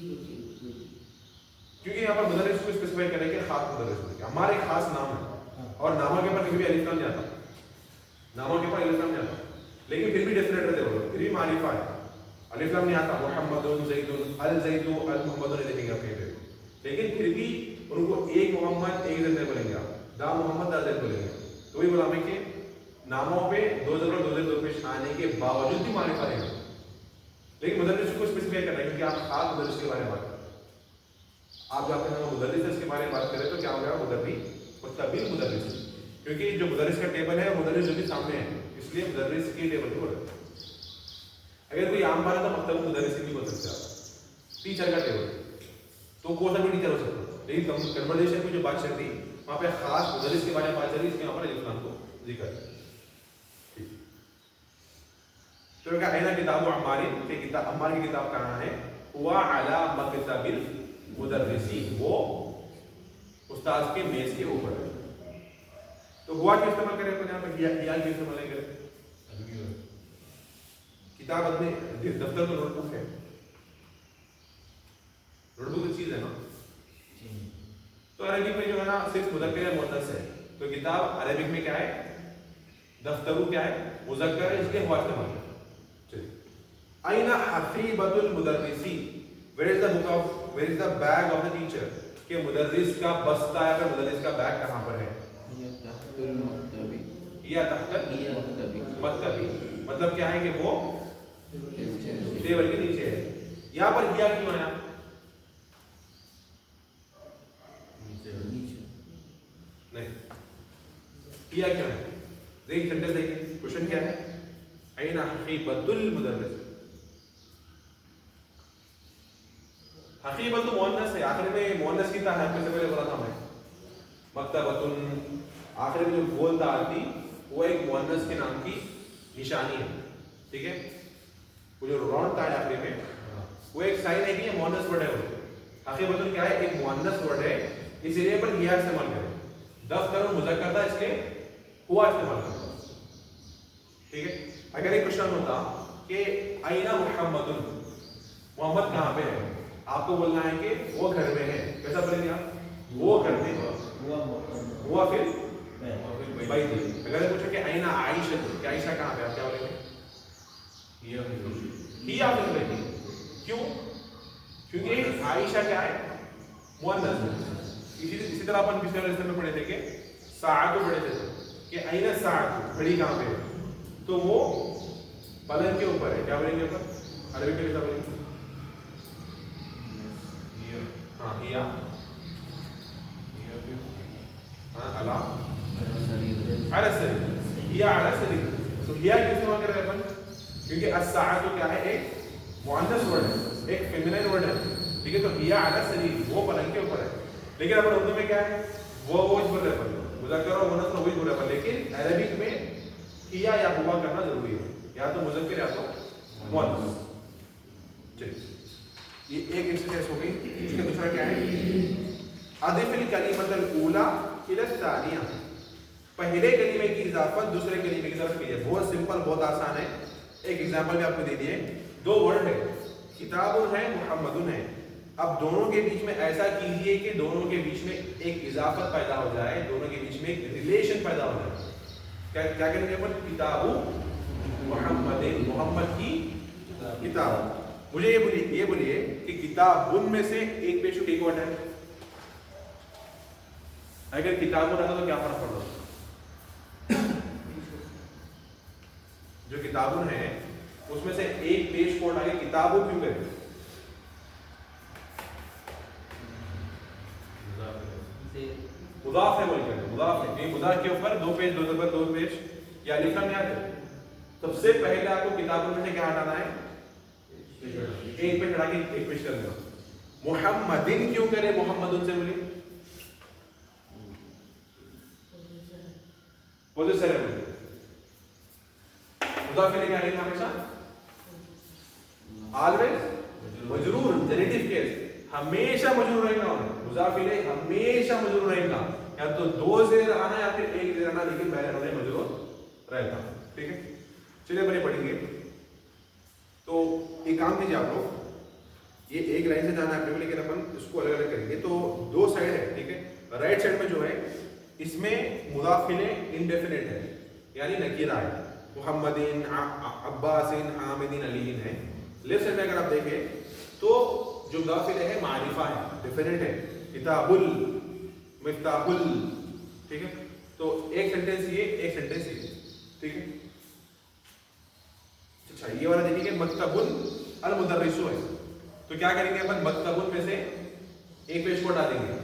کیونکہ یہاں پر مدرس کو اسپیسیفائی کریں کہ خاص مدرس ہوگی. ہمارا ایک خاص نام ہے اور نامہ کے اوپر کبھی بھی الف لام نہیں آتا. نامہ کے اوپر الف لام نہیں آتا لیکن پھر بھی ڈیفینیٹ رہتے وہ پھر بھی معرفہ ہے. الف لام نہیں آتا محمد زید الزید المحمد نہیں دیکھیں گے آپ کہیں پہ لیکن پھر بھی ان کو ایک محمد ایک زید نہیں بولیں گے آپ. دا محمد دا زید بولیں گے. تو وہی بولا ہمیں کہ ناموں پہ دو زبر دو زید دو پیش آنے کے باوجود بھی معرفہ رہیں گے لیکن مدرس کو اسپیسیفائی کرنا ہے کیونکہ آپ خاص مدرس کے بارے میں بات کریں. آپ جو آپ کے نام مدرس ہے اس کے بارے میں بات کریں تو کیا ہو گیا مدرس مکتبی مدرس. کیونکہ جو مدرس کا ٹیبل ہے مدرس جو بھی سامنے ہے اس لیے مدرس کے ٹیبل کو بولتے ہیں. اگر کوئی عام بات ہے تو مکتب مدرس نہیں بول سکتے آپ. ٹیچر کا ٹیبل تو کوئی سا بھی ٹیچر ہو سکتا ہے لیکن کنورسیشن میں جو بات چل رہی وہاں پہ خاص مدرس کے بارے میں بات چل رہی اس کے وہاں پر الف لام کو ذکر ہے. تو کہا اینا کتاب عمار کہ کتاب عمار کی کتاب کہاں ہے. ہوا علی مکتب المدرسی وہ استاد کے میز کے اوپر ہے. تو ہوا کیا استعمال کریں اپنے یہاں پر کیا کی استعمال نہیں کریں. کتاب اپنے دفتر تو نوٹ بک ہے. نوٹ بک چیز ہے نا. تو عربک میں جو ہے نا صرف مذکر یا مؤنث ہے. تو کتاب عربک میں کیا ہے دفتر کیا ہے مذکر ہے اس لیے ہوا استعمال کریں. أين حقيبة المدرس. Where is the book of where is the bag of the teacher. کہ مدرس کا بستہ یا پھر مدرس کا بیگ کہاں پر ہے. یا تحت المکتبی. مطلب کیا ہے کہ وہ ٹیبل کے نیچے ہے. یہاں پر کیا کیوں آیا نہیں کیا کیوں ہے. دیکھیں سینٹنس دیکھیں کوشچن کیا ہے أين حقيبة المدرس. حقیبت مؤنث ہے. آخر میں مؤنث کی تھا سے پہلے بولا تھا میں مکتبۃ. آخر میں جو گول دال تھی وہ ایک مؤنث کے نام کی نشانی ہے. ٹھیک ہے وہ جو راؤنڈ تھا آخر میں وہ ایک سائن ہے کہ یہ مؤنث ورڈ ہے. وہ حقیبت کیا ہے ایک مؤنث ورڈ ہے اس لیے پر یہ استعمال کریں. دفتر مذکر تھا اس لیے ہوا استعمال کریں. ٹھیک ہے. اگر ایک کوشچن ہوتا کہ اینا محمد محمد کہاں پہ ہے आपको बोलना है कि वो घर में है, कैसा बोलेंगे आप? वो घर में है, हुआ फिर बैत। अगर पूछो कि आइना आयशा, कि आयशा कहाँ पे, आप क्या बोलेंगे? हिया फिल बैत। क्यों? क्योंकि आयशा क्या है? मुअन्नस। इसी तरह अपन पिछले लेसन में पढ़े थे कि साअत पढ़े थे कि आइना साअत, घड़ी कहाँ पे है, तो वो पलंग के ऊपर है, क्या बोलेंगे ऊपर? अरबी में कैसा बोलेंगे? हाँ हिया, हाँ अला अला सरीर, हिया अला सरीर। तो हिया क्यों इस्तेमाल कर रहे हैं अपन? क्योंकि अस्साअत क्या है? एक मुअन्नस वर्ड है, एक फेमिनिन वर्ड है, ठीक है? तो हिया अला सरीर, वो पलंग के ऊपर है। लेकिन अपन उर्दू में क्या है? वो बोल रहे हैं, मुज़क्कर और मुअन्नस वही बोल रहे हैं, लेकिन अरबिक में हिया या हुआ करना जरूरी है, या तो मुज़क्कर या तो मुअन्नस। चलिए, ये एक एक्सरसाइज हो गई। इसका दूसरा क्या है? अज़िफ़िल कलिमतल ऊला इला सानिया, पहले कलीमे की इजाफत दूसरे कलीमे की तरफ कीजिए। बहुत सिंपल, बहुत आसान है। एक एग्जांपल भी आपको दे दिए। दो वर्ड है, किताबुन है, मुहम्मदुन है। अब दोनों के बीच में ऐसा कीजिए कि दोनों के बीच में एक इजाफत पैदा हो जाए, दोनों के बीच में एक रिलेशन पैदा हो जाए। क्या करेंगे अपन? किताबु मुहम्मदिन, मोहम्मद की किताब। मुझे ये बोलिए कि किताबुन में से एक पेश एक वर्ड है, अगर किताबुन रहता तो क्या फर्क पड़ता? जो किताबुन है उसमें से एक पेश कोड आगे किताबु क्यों करें? मुदाफ है बोलकर, मुदाफ है, ये मुदाफ के ऊपर दो पेश, दो पेश या लिखना नहीं आते। सबसे पहले आपको किताबुन में से क्या हटाना है? एक पेश हटा के एक पेश कर देना। मुहम्मदिन क्यों करे? मोहम्मदुन से बोलिए, बोलो सर बोलिए। मुदाफ इलैहि क्या रहेगा हमेशा? ऑलवेज मजरूर, जेनेटिव केस, हमेशा मजरूर रहेगा। मुदाफ इलैहि हमेशा मजरूर रहेगा, या तो दो जेर आना या फिर एक जेर आना, लेकिन पहले होने मजरूर रहता। ठीक है, चलिए अपने पढ़ेंगे। तो एक काम कीजिए आप लोग, ये एक लाइन से जाना है आपको, लेकिन अपन इसको अलग अलग करेंगे। तो दो साइड है, ठीक है? राइट साइड में जो है इसमें मुदाफ इलैहि इंडेफिनिट है, यानी नकीरा है, मुहम्मदिन, अब्बासिन, हामिदिन, अलीन है। लेफ्ट साइड में अगर आप देखें तो जो मुदाफ इलैहि है मारिफा है, डेफिनेट है, किताबुल, मिफ्ताहुल। ठीक है, तो एक सेंटेंस ये, एक सेंटेंस ये। ठीक है, अच्छा ये वाला देखिए, मक्तबुन अल मुदर्रिसु है, तो क्या करेंगे अपन? मक्तबुन में से एक पेश को डालेंगे।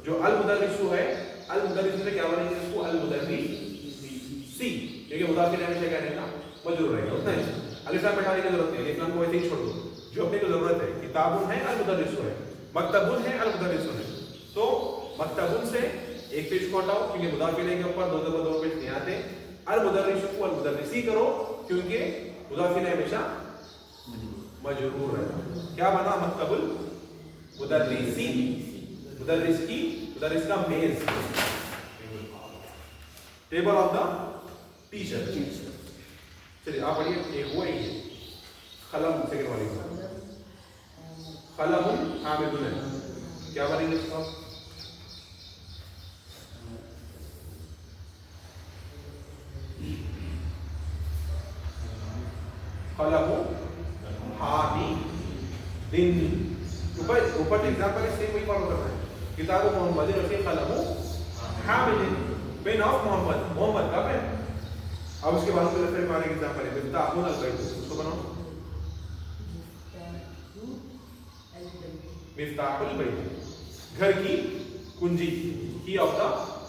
जो अल मुदर्रिसु है, अल मुदर्रिसु से क्या बनेंगे? इसको अल मुदर्रिसी, क्योंकि मुदाफ इलैहि हमेशा क्या रहेगा? मजरूर रहेगा। उतना ही अलिफ लाम बैठाने की जरूरत नहीं है, अलिफ लाम को वैसे ही छोड़ दो, जो अपने को जरूरत है। किताबुन है, अल मुदर्रिसु है, मक्तबुन है, अल मुदर्रिसु है। तो मक्तबुन से एक पेश को हटाओ, क्योंकि मुदाफ इलैहि के ऊपर दो पेश नहीं आते। अल मुदर्रिसु को अल मुदर्रिसी करो, क्योंकि मुदाफ इलैहि हमेशा मजरूर है। क्या बना? मक्तबुल मुदर्रिसी, मुदर्रिस की, मुदर्रिस का मेज, टेबल ऑफ द टीचर। चलिए आप पढ़िए, एक हुआ ही खलम, सेकंड वाली खलमुन हामिदुन है, क्या बनेंगे इसका? खलमु हामिदिन। ऊपर एग्जांपल सेम वही फॉलो करना है। किताबु मोहम्मदिन और खलमु हामिदिन, पेन ऑफ मोहम्मद, मोहम्मद का पेन। अब उसके बाद में फिर हमारे एग्जांपल है मिफ्ताहुल अल बैत, उसको बनाओ मिफ्ताहुल बैत, घर की कुंजी, की ऑफ द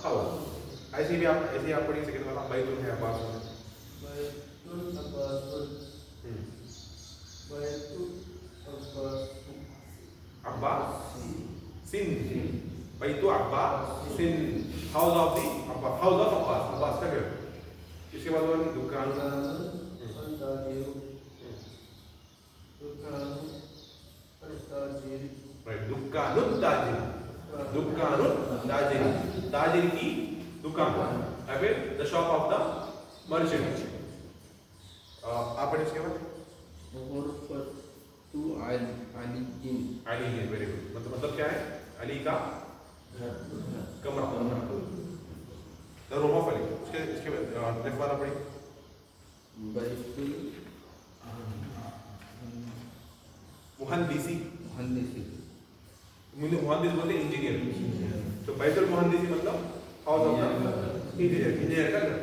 हाउस। ऐसे ही आप पढ़िए सेकंड वाला, बैतुल है, अब्बास है, बैतुल अब्बास, बैतुल अब्बास, अब्बास सिन, बैतु अब्बास सिन, house of the Abbas, house of Abbas, Abbas का घर। इसके बाद वाली दुकान, राइट, दुकानुत ताजिर, दुकानुत ताजिर, ताजिर की दुकान, या फिर the shop of the merchant. आप पढ़िए इसके बाद। علی ہے، ویری گڈ. مطلب کیا ہے؟ علی کا کمرہ. روم آف علی. اس کے نیکسٹ والا پڑھی. مہندسی. مہندس بولتے ہیں انجینئر. تو بیت المہندسی مطلب house of the engineer. Engineer کا گھر.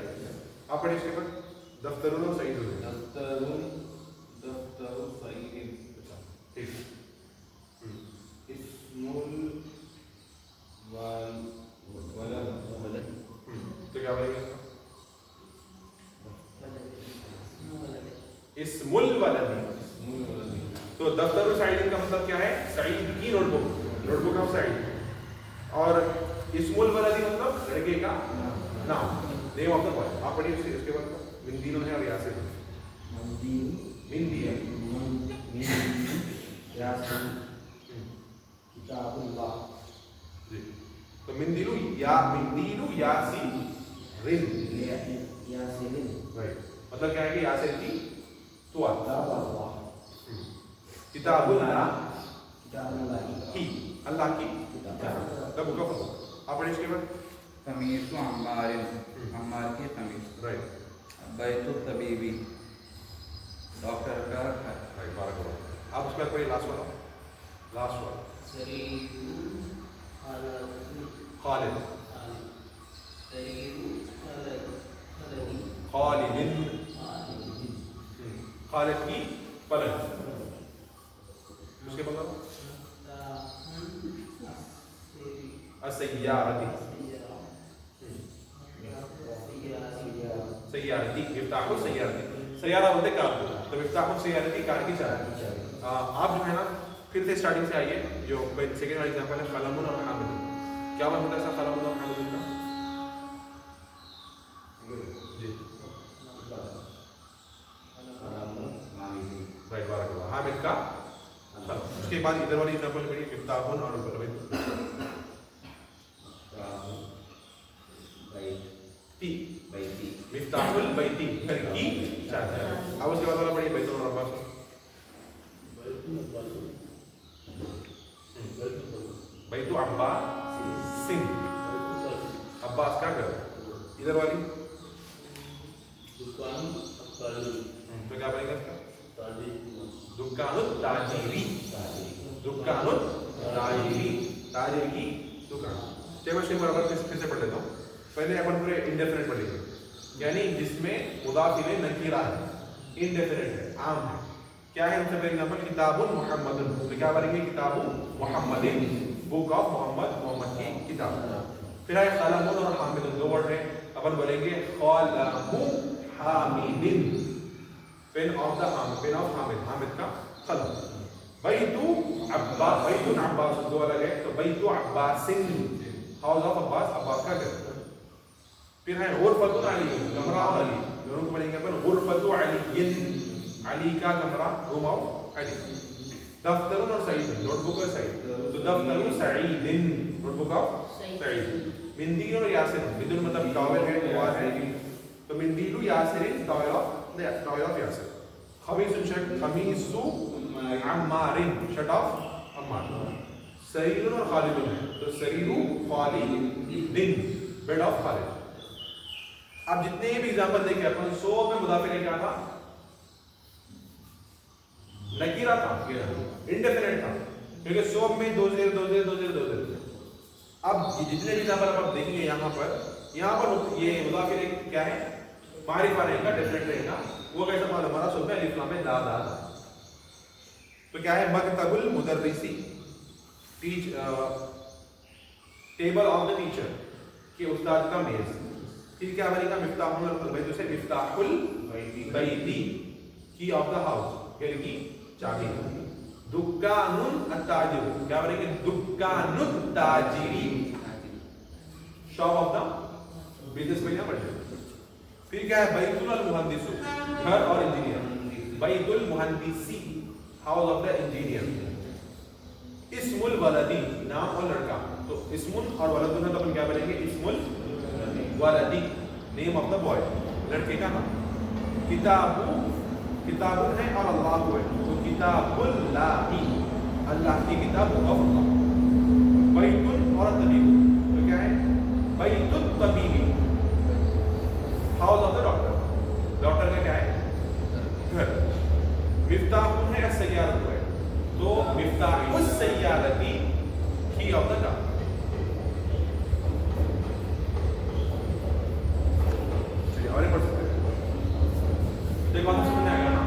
آپ پڑھیں اس کے بعد دفتر و سعید. ٹھیک. تو کیا بولیں گے؟ اسم الولد. تو دفتر و سعید کا مطلب کیا ہے؟ سعید کی note book. Note book of Saeed. اور اسم الولد مطلب لڑکے کا نام. Name of the boy. آپ پڑھیے اس کے بعد مندین ہے اور یاسر. مندی ہے. کتاب اللہ. جی. تو مندیلو یاسین. رائٹ. مطلب کیا ہے کہ یاسر کی توال. کتاب اللہ کی. اللہ کی کتاب. بک آف اللہ. آپ پڑھیں اس کے بعد قمیص عمار. عمار کی قمیص. رائٹ. بیت الطبیبی. ڈاکٹر کا گھر. رائٹ. بارک اللہ. آپ اس کے بعد پڑھیے لاسٹ والا. لاسٹ والا خالد. خالد کی پلنگ. اس کے بعد السیارتی. سیارتی. مفتاح السیارتی. سیارہ بولتے کار کو. تو مفتاح السیارتی کار کی چابی. آپ جو ہے نا پھر سے اسٹارٹنگ سے آئیے. جو سیکنڈ والا ایگزامپل ہے قلم اور حامد. کیا مطلب ہوتا ہے ایسا قلم اور حامد کا؟ جی رائٹ. بارک اللہ. حامد کا قلم. اس کے بعد ادھر والی ایگزامپل پڑھیے مفتاح اور مفتاح البیتی. گھر کی چابی. اب اس کے بعد والا پڑھیے بیت العباس. بیت عباس. عباس کا گھر. ادھر والی تو کیا بنے گا اس کا؟ دکان التاجری. دکان التاجری. تاجر کی دکان. چلو برابر پھر سے پڑھ لیتا ہوں. پہلے اپن پورے انڈیفینٹ پڑھیں گے. یعنی جس میں مضاف الیہ نکیرہ ہے. انڈیفینٹ ہے. عام ہے. کیا ہے؟ ہم سے پہلے ایگزامپل کتاب محمد. تو کیا پڑھیں گے؟ کتاب محمد. بک آف محمد. محمد کی کتاب. پھر آئے قلم اور حامد. دو ورڈ ہیں. اپن بولیں گے قلم Hamid. Pen of the Hamid. Pen of Hamid. Hamid کا قلم. بیت عباس. بیت عباس دو الگ ہے. تو بیت عباس ہاؤس آف عباس. عباس کا گھر. پھر ہے غرفۃ علی. کمرہ علی. دونوں کو بولیں گے اپن غرفۃ علی. علی کا کمرہ. روم آف علی. دفتر اور سعید. نوٹ بک اور سعید. تو دفتر سعید. نوٹ بک آف سعید. مندیل اور یاسر. مندیل مطلب ٹاول ہے. ٹاول ہے. تو مندیل یاسر. Towel of Yasir. خمیس عمار. Shirt of Ammar. سریر اور خالد ہے. تو سریر خالد. بیڈ آف خالد. اب جتنے بھی ایگزامپل دیکھیں اپن سو میں مضاف الیہ کیا تھا؟ نکیرہ تھا. انڈیفینٹ تھا. کیونکہ سو میں دو زیر. اب جتنے بھی ایگزامپل آپ دیکھیں گے یہاں پر یہ مضاف الیہ کیا ہے؟ معرفہ رہے گا. ڈیفینٹ رہے گا. وہ کیسا معلوم ہمارا سو میں الف لام میں دا. تو کیا ہے؟ مکتب المدرسی. Table of the teacher. کہ استاد کا میز. پھر کیا بنے گا؟ مفتاح البیت سے مفتاح البیتی. کی آف دا ہاؤس. گھر کی چابی. دکان التاجر. کیا بنے گا؟ دکان التاجری. شاپ آف دا بزنس میں پڑ جائے. پھر کیا ہے؟ بیت المہندس. گھر اور انجینئر. بیت المہندسی. House of the engineer. اسم الولدی. نام اور لڑکا. تو اسم اور ولد تو کیا بنے گے؟ اسم الولدی. نیم آف دا بوائے. لڑکے کا نام. کتاب ہے اور اللہ ہے. تو किताबुल्लाही, अल्लाह की किताब ऑफ अल्लाह। बैतुल और तबीब, तो क्या है? बैतुल तबीबी, house of the doctor. Doctor का क्या है? घर। मिफ्ताहुन है सय्यारत है, तो मिफ्ताहुस सय्यारती की ऑफ द कार। और एक पढ़ सकते हैं, देखो आप समझ में आएगा ना।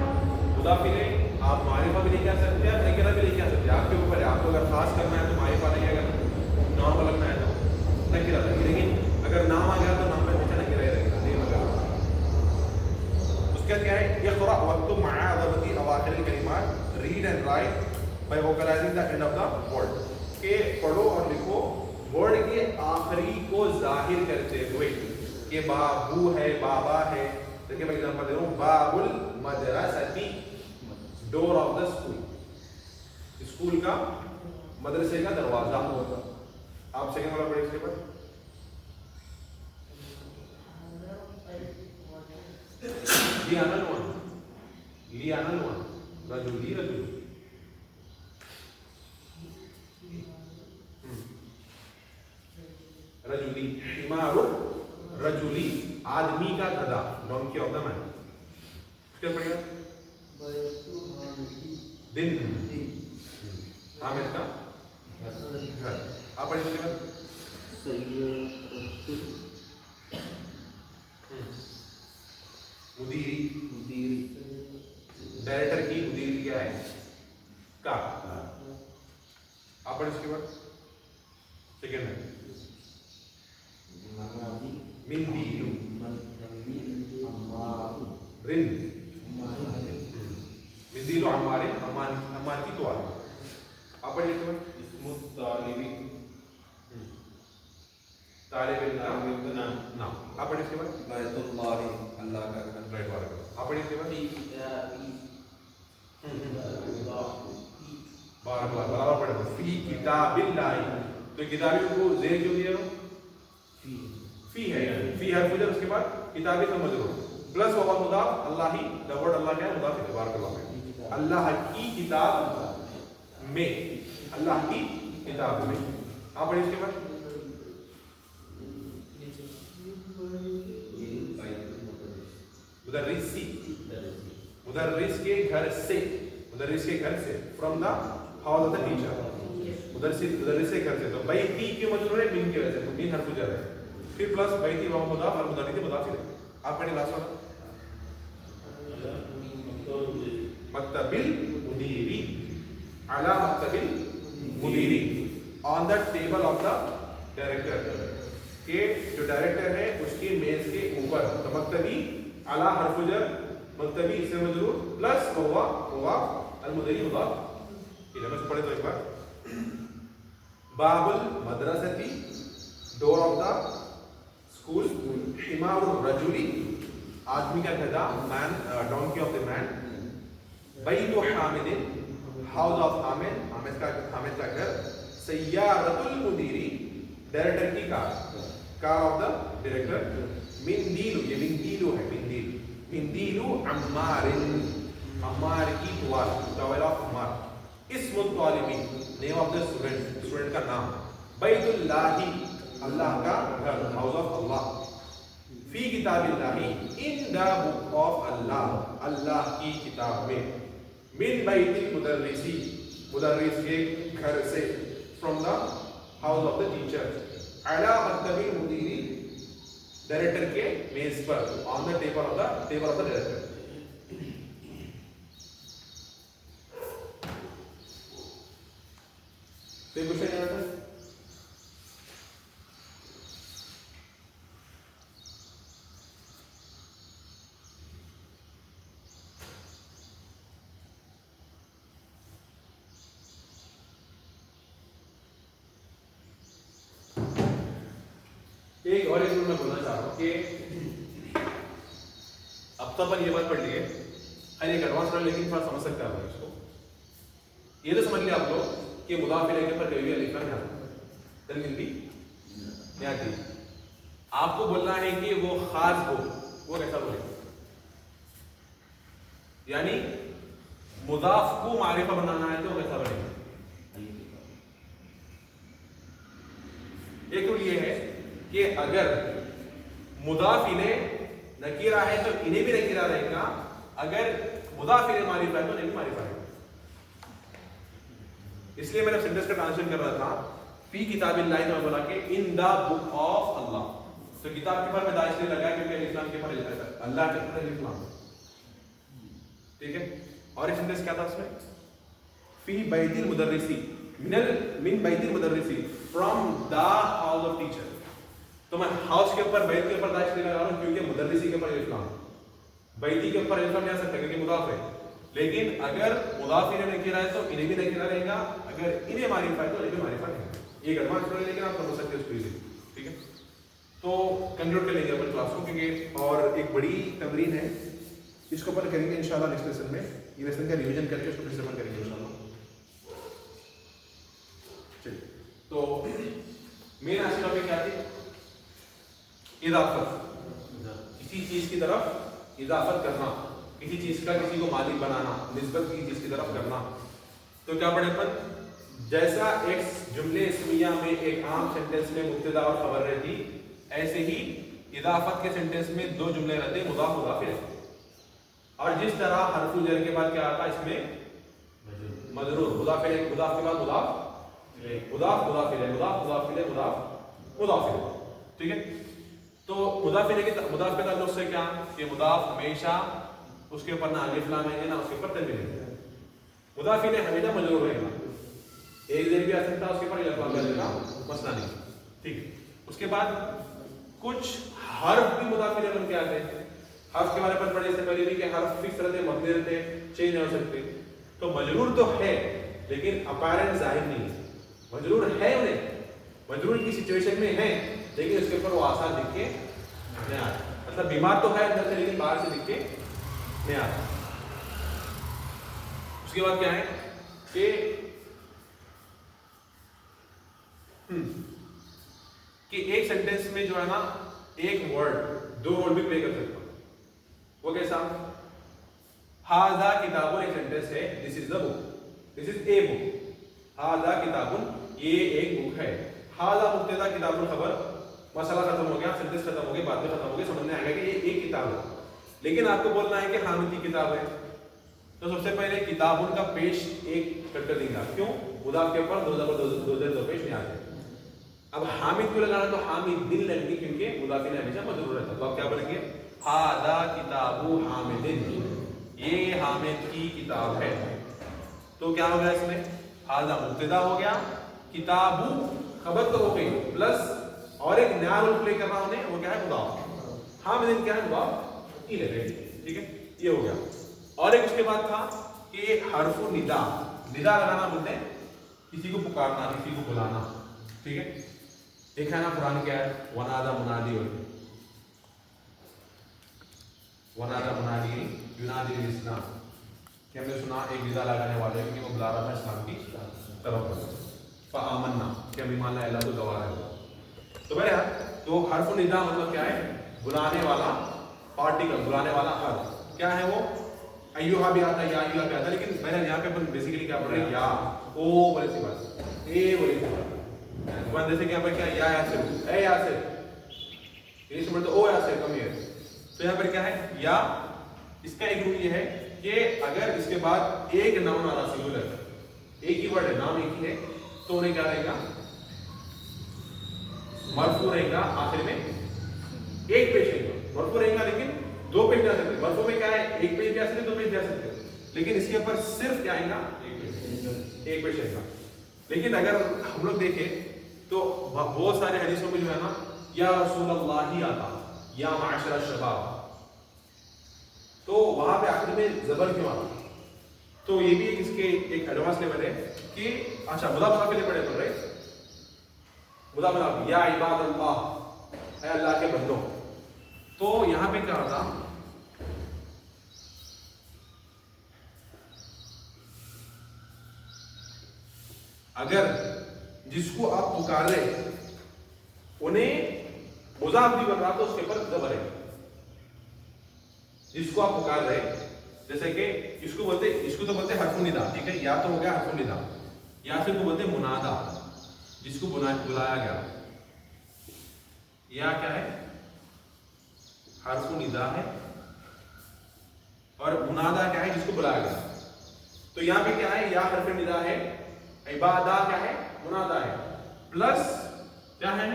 मुदाफिले आप मारिफा भी लेके आ सकते हैं, नकीरा भी लेके आ सकते हैं, आपके ऊपर है। आपको अगर खास करना है तो मारिफा नहीं, अगर नॉर्मल रखना है तो नकीरा रहेगी। लेकिन अगर नाम आ गया तो नाम में हमेशा नकीरा ही रहेगा, नहीं लगा। उसका क्या है? यक़रा वक्तुब मआ अज़मती अवाखिर कलिमात, read and write by vocalising the end of the word, के पढ़ो और लिखो वर्ड के आखिरी को जाहिर करते हुए। ये बाबू है, बाबा है। देखिए मैं एग्जांपल दे रहा हूँ, बाबुल मदरसती, door of the school, school का, मदरसे का दरवाजा। आप सेकंड वाला पढ़िए इसके बाद। Lionel one, Lionel one, रजुली रजुली। रजुली, इमारु रजुली, आदमी का गधा, डोंकी ऑफ द मैन। क्या पढ़ेगा? दिन, हामिद का घर। आप पढ़िए उसके बाद। मुदीरी, डायरेक्टर की, मुदीरी क्या है? का। आप पढ़िए उसके बाद। सेकेंड है मिंदीलु, रिंद, मिंदीलु अम्मारे, अम्मार की तोआल। आप पढ़िए इसके बाद। मुत्तालिबी, तालिब नाम। आप पढ़िए इसके बाद। बैतुल्लाही, अल्लाह का घर। राइट वाला। आप पढ़िए इसके बाद। बराबर पढ़े। फी किताबिल्लाही, तो किताबी को जेर क्यों दिया? फी है, फी हर फुजर, उसके बाद किताबी का मजरूर प्लस वह मुदाफ, अल्लाह ही, द वर्ड अल्लाह क्या है? मुदाफ है। बारकल्लाह में, अल्लाह की किताब में, अल्लाह की किताब में। आप पढ़िए इसके बाद। मुदर्रिसी, मुदर्रिस के घर से, मुदर्रिस के घर से, from the house of the teacher. मुदर्रिस के घर से, तो बैती क्यों मजरूर है? मिन की वजह से, तो मिन हर फुजर है, फिर प्लस बैती वह मुदाफ और मुदर्रिस मुदाफ है। आप पढ़िए लास्ट वाला। मक्तबिल मुदीरी, अला मक्तबिल मुदीरी, on the table of the director, के जो डायरेक्टर है उसके मेज के ऊपर। तो मक्तबी अला हरफुजर, मक्तबी इससे मजरूर प्लस हुआ अल मुदीरी मुदाफ। ये नमस पढ़े तो एक बार। बाबुल मदरसती, डोर ऑफ द स्कूल। हिमारुर रजुली, आदमी का गधा, man, donkey of the man. बैतु हामिदिन, हाउस ऑफ हामिद, हामिद का घर। सय्यारतुल मुदीरी, डायरेक्टर की car, car of the director. मिंदीलु, ये मिंदीलु है, मिंदील, मिंदीलु अम्मारिन, अम्मार की टुवाल, टॉवेल ऑफ अम्मार। इस्मुत तालिबी, name of the student, student का नाम। बैतुल्लाही, अल्लाह का घर, हाउस ऑफ अल्लाह। फी किताबिल्लाही, इन द बुक ऑफ अल्लाह, अल्लाह की किताब में। मिन बैतिल मुदर्रिसी, मुदर्रिस के घर से, from the house of the teacher. अला मक्तबिल मुदीरी, डायरेक्टर के मेज पर, on the table of the director. कोई क्वेश्चन है बेटा? एक और एक मैं बोलना चाह रहा हूँ कि अब तो अपन ये बात पढ़ लिए, हर एक एडवांस पढ़, लेकिन थोड़ा समझ सकते हैं इसको। ये तो समझ लिया आप लोग कि मुदाफ इलैहि के पर कभी भी अलिफ लाम नहीं आता, दलील भी नहीं आती। आपको बोलना है कि वो खास हो, वो कैसा बोले? यानी मुदाफ को मारिफा बनाना है तो कैसा बनेगा? एक रूल ये है कि अगर मुदाफ इले नकीरा है तो इन्हें भी नकीरा रहेगा, अगर मुदाफ इले मारिफा है तो नहीं मारिफा है। इसलिए मैंने सेंटेंस का ट्रांसलेशन कर रहा था, फी किताबिल्लाह में बोला कि इन द बुक ऑफ अल्लाह, तो किताब के पर में दाइश ने लगाया क्योंकि इस्लाम के पर अल्लाह के पर इस्लाम, ठीक है। और एक सेंटेंस क्या था उसमें, फी बैतिल मुदर्रिसी मिन बैतिल मुदर्रिसी, from the house of teacher. तो मैं हाउस के ऊपर बैत के ऊपर दाइश लगा रहा हूं क्योंकि मुदर्रिसी के ऊपर इस्लाम, बैती के ऊपर इस्लाम नहीं आ सकता क्योंकि मुदाफ है। लेकिन अगर मुदाफ इन्हें नकीरा है तो इन्हें भी नकीरा रहेगा, अगर इन्हें मारिफा है तो इन्हें भी मारिफा रहेगा। ये एडवांस है लेकिन आप समझ सकते हो उसको इजीली, ठीक है। तो कंक्लूड कर लेंगे अपन क्लास को, क्योंकि और एक बड़ी तमरीन है, इसको अपन करेंगे इंशाल्लाह नेक्स्ट लेसन में। ये लेसन का रिवीजन करके उसको फिर से अपन करेंगे इंशाल्लाह। चलिए, तो मेन आज टॉपिक क्या थी? इजाफत, किसी चीज की तरफ इजाफत करना, किसी चीज का किसी को मालिक बनाना, निस्बत की चीज की तरफ करना। तो क्या पढ़े अपन, जैसा एक जुमले इस्मिया में एक आम सेंटेंस में मुब्तदा और खबर रहती, ऐसे ही इजाफत के सेंटेंस में दो जुमले रहते, मुदाफ मुदाफ इलैह। और जिस तरह हरफुल जर के बाद क्या आता है इसमें मजरूर, मुदाफ इलैह, मुदाफ के बाद मुदाफ मुदाफ मुदाफ इलैह, मुदाफ मुदाफ इलैह, मुदाफ मुदाफ इलैह, ठीक है। तो मुदाफ इलैह के मुदाफ के ताल्लुक से क्या कि मुदाफ हमेशा उसके ऊपर ना अलिफ लाम है ना उसके ऊपर तनवीन है। मुदाफ इलैह हमेशा मजरूर रहेगा, एक देर भी आ सकता है उसके ऊपर अलिफ लाम का मसला नहीं, ठीक है। उसके बाद कुछ हर्फ भी मुदाफ इलैह बन के आते हैं। हर्फ के बारे में पढ़ने से पहले भी कि हर्फ फिक्स रहते, मबनी रहते, चेंज नहीं हो सकते। तो मजरूर तो है लेकिन अपैरेंट जाहिर नहीं है, मजरूर है, उन्हें मजरूर की सिचुएशन में है लेकिन उसके ऊपर वो आसार दिख के नहीं आता, मतलब बीमार तो है अंदर से लेकिन बाहर से दिख के नहीं आता। उसके बाद क्या है कि एक सेंटेंस में जो है ना एक वर्ड दो रोल भी प्ले कर सकता हूं। वो कैसा, हाजा किताबुन एक सेंटेंस है, this is the book, this is a book, हाजा किताबुन ये एक बुक है, हाजा मुब्तदा किताबुन खबर, मसला खत्म हो गया, सेंटेंस खत्म हो गया, बात में खत्म हो गया, समझ में आ गया कि ये एक किताब है। लेकिन आपको बोलना है कि हामिद की किताब है, तो सबसे पहले किताबुन का पेश एक कर देंगे, क्यों, मुदाफ के ऊपर दो पेश नहीं आते। अब हामिद को लगाना तो हामिद दिल लगेगी क्योंकि मुदाफ इलैह हमेशा मजरूर रहता है। तो आप क्या बोलेंगे, हादा किताबु हामिदिन, ये हामिद की किताब है। तो क्या हो गया इसमें, हादा मुब्तदा हो गया, किताबु खबर तो हो गई, प्लस और एक नया रोल प्ले कर रहा हूं, वो क्या है, मुदाफ, हामिदिन क्या है, मुदाफ इलैह, ठीक है, ये हो गया। और एक उसके बाद था कि हरफु निदा, निदा लगाना बोलते हैं किसी को पुकारना, किसी को बुलाना, ठीक है। देखा है ना कुरान क्या है, वनादा मुनादी, वनादा मुनादी युनादी इस्लाम, कि हमने सुना एक निदा लगाने वाले कि वो बुला रहा था इस्लाम की तरफ, फ़आमन्ना, कि हम ईमान लाए, अल्लाह तो गवाह है। तो बहरहाल तो हरफ निदा मतलब क्या है, बुलाने वाला पार्टिकल, बुलाने वाला हर्फ क्या है, वो अय्युहा भी आता है, या अय्युहा भी आता है, लेकिन मैंने यहाँ पे बेसिकली क्या पढ़ रहे हैं, या ओ वाली सी बात, ए वाली सी बात, जैसे कि यहाँ पर क्या, या यासिर, ए यासिर, इंग्लिश में तो ओ यासिर, कम हियर। तो यहाँ पर क्या है, या, इसका एक रूल ये है कि अगर इसके बाद एक नाउन आ रहा सिंगुलर, एक ही वर्ड है, नाम एक ही है, तो उन्हें क्या रहेगा, मरफू रहेगा, आखिर में एक पेश रहेगा, मरफू रहेगा लेकिन दो पेज जा सकते, मरफू में क्या है, एक पेज जा सकते, दो पेज जा सकते, लेकिन इसके ऊपर सिर्फ क्या आएगा, एक पेज रहेगा। लेकिन अगर हम लोग देखें तो बहुत सारे हदीसों में जो है ना, या रसूल अल्लाह ही आता, या माशरा शबाब, तो वहां पे आखिर में जबर क्यों आता? तो ये भी इसके एक एडवांस लेवल है कि अच्छा मुदा मुदा के लिए पढ़े पढ़ रहे, मुदा मुदा, या इबाद अल्लाह, ऐ अल्लाह के बंदों। तो यहां पे क्या होता, अगर जिसको आप पुकार रहे उन्हें मुजाफ भी बन रहा तो उसके ऊपर जबर है, जिसको आप पुकार रहे जैसे कि इसको तो बोलते हरफ निदा, ठीक है, या तो हो गया हरफ निदा, या फिर को बोलते मुनादा जिसको बुलाया गया, या क्या है हरफ निदा है, और मुनादा क्या है जिसको बुलाया गया। तो यहाँ पे क्या है, या हरफ निदा है, इबादा क्या है मुनादा है, प्लस क्या है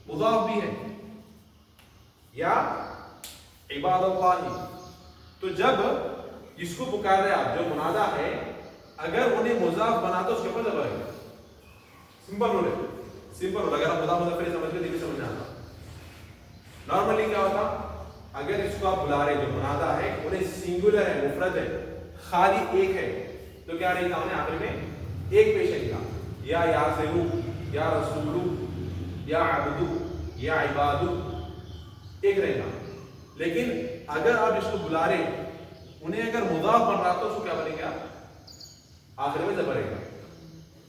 मुज़ाफ भी है, या इबादतुल्लाह। तो जब जिसको पुकार रहे आप जो मुनादा है, अगर उन्हें मुज़ाफ बना तो उसके ऊपर ज़बर है। सिंपल रूल है, सिंपल रूल। अगर आप मुज़ाफ मुज़ाफ समझ के देखिए समझ आता। नॉर्मली क्या होता, अगर इसको आप बुला रहे जो मुनादा है उन्हें सिंगुलर है, मुफरद है, खाली एक है, तो क्या रहेगा उन्हें आखिर में एक पेश रहेगा, या यासिरू, या रसूलू, या अब्दू, या इबादू, एक रहेगा। लेकिन अगर आप इसको बुला रहे उन्हें अगर मुज़ाफ बन रहा तो उसको क्या बनेगा, आखिर में ज़बर रहेगा।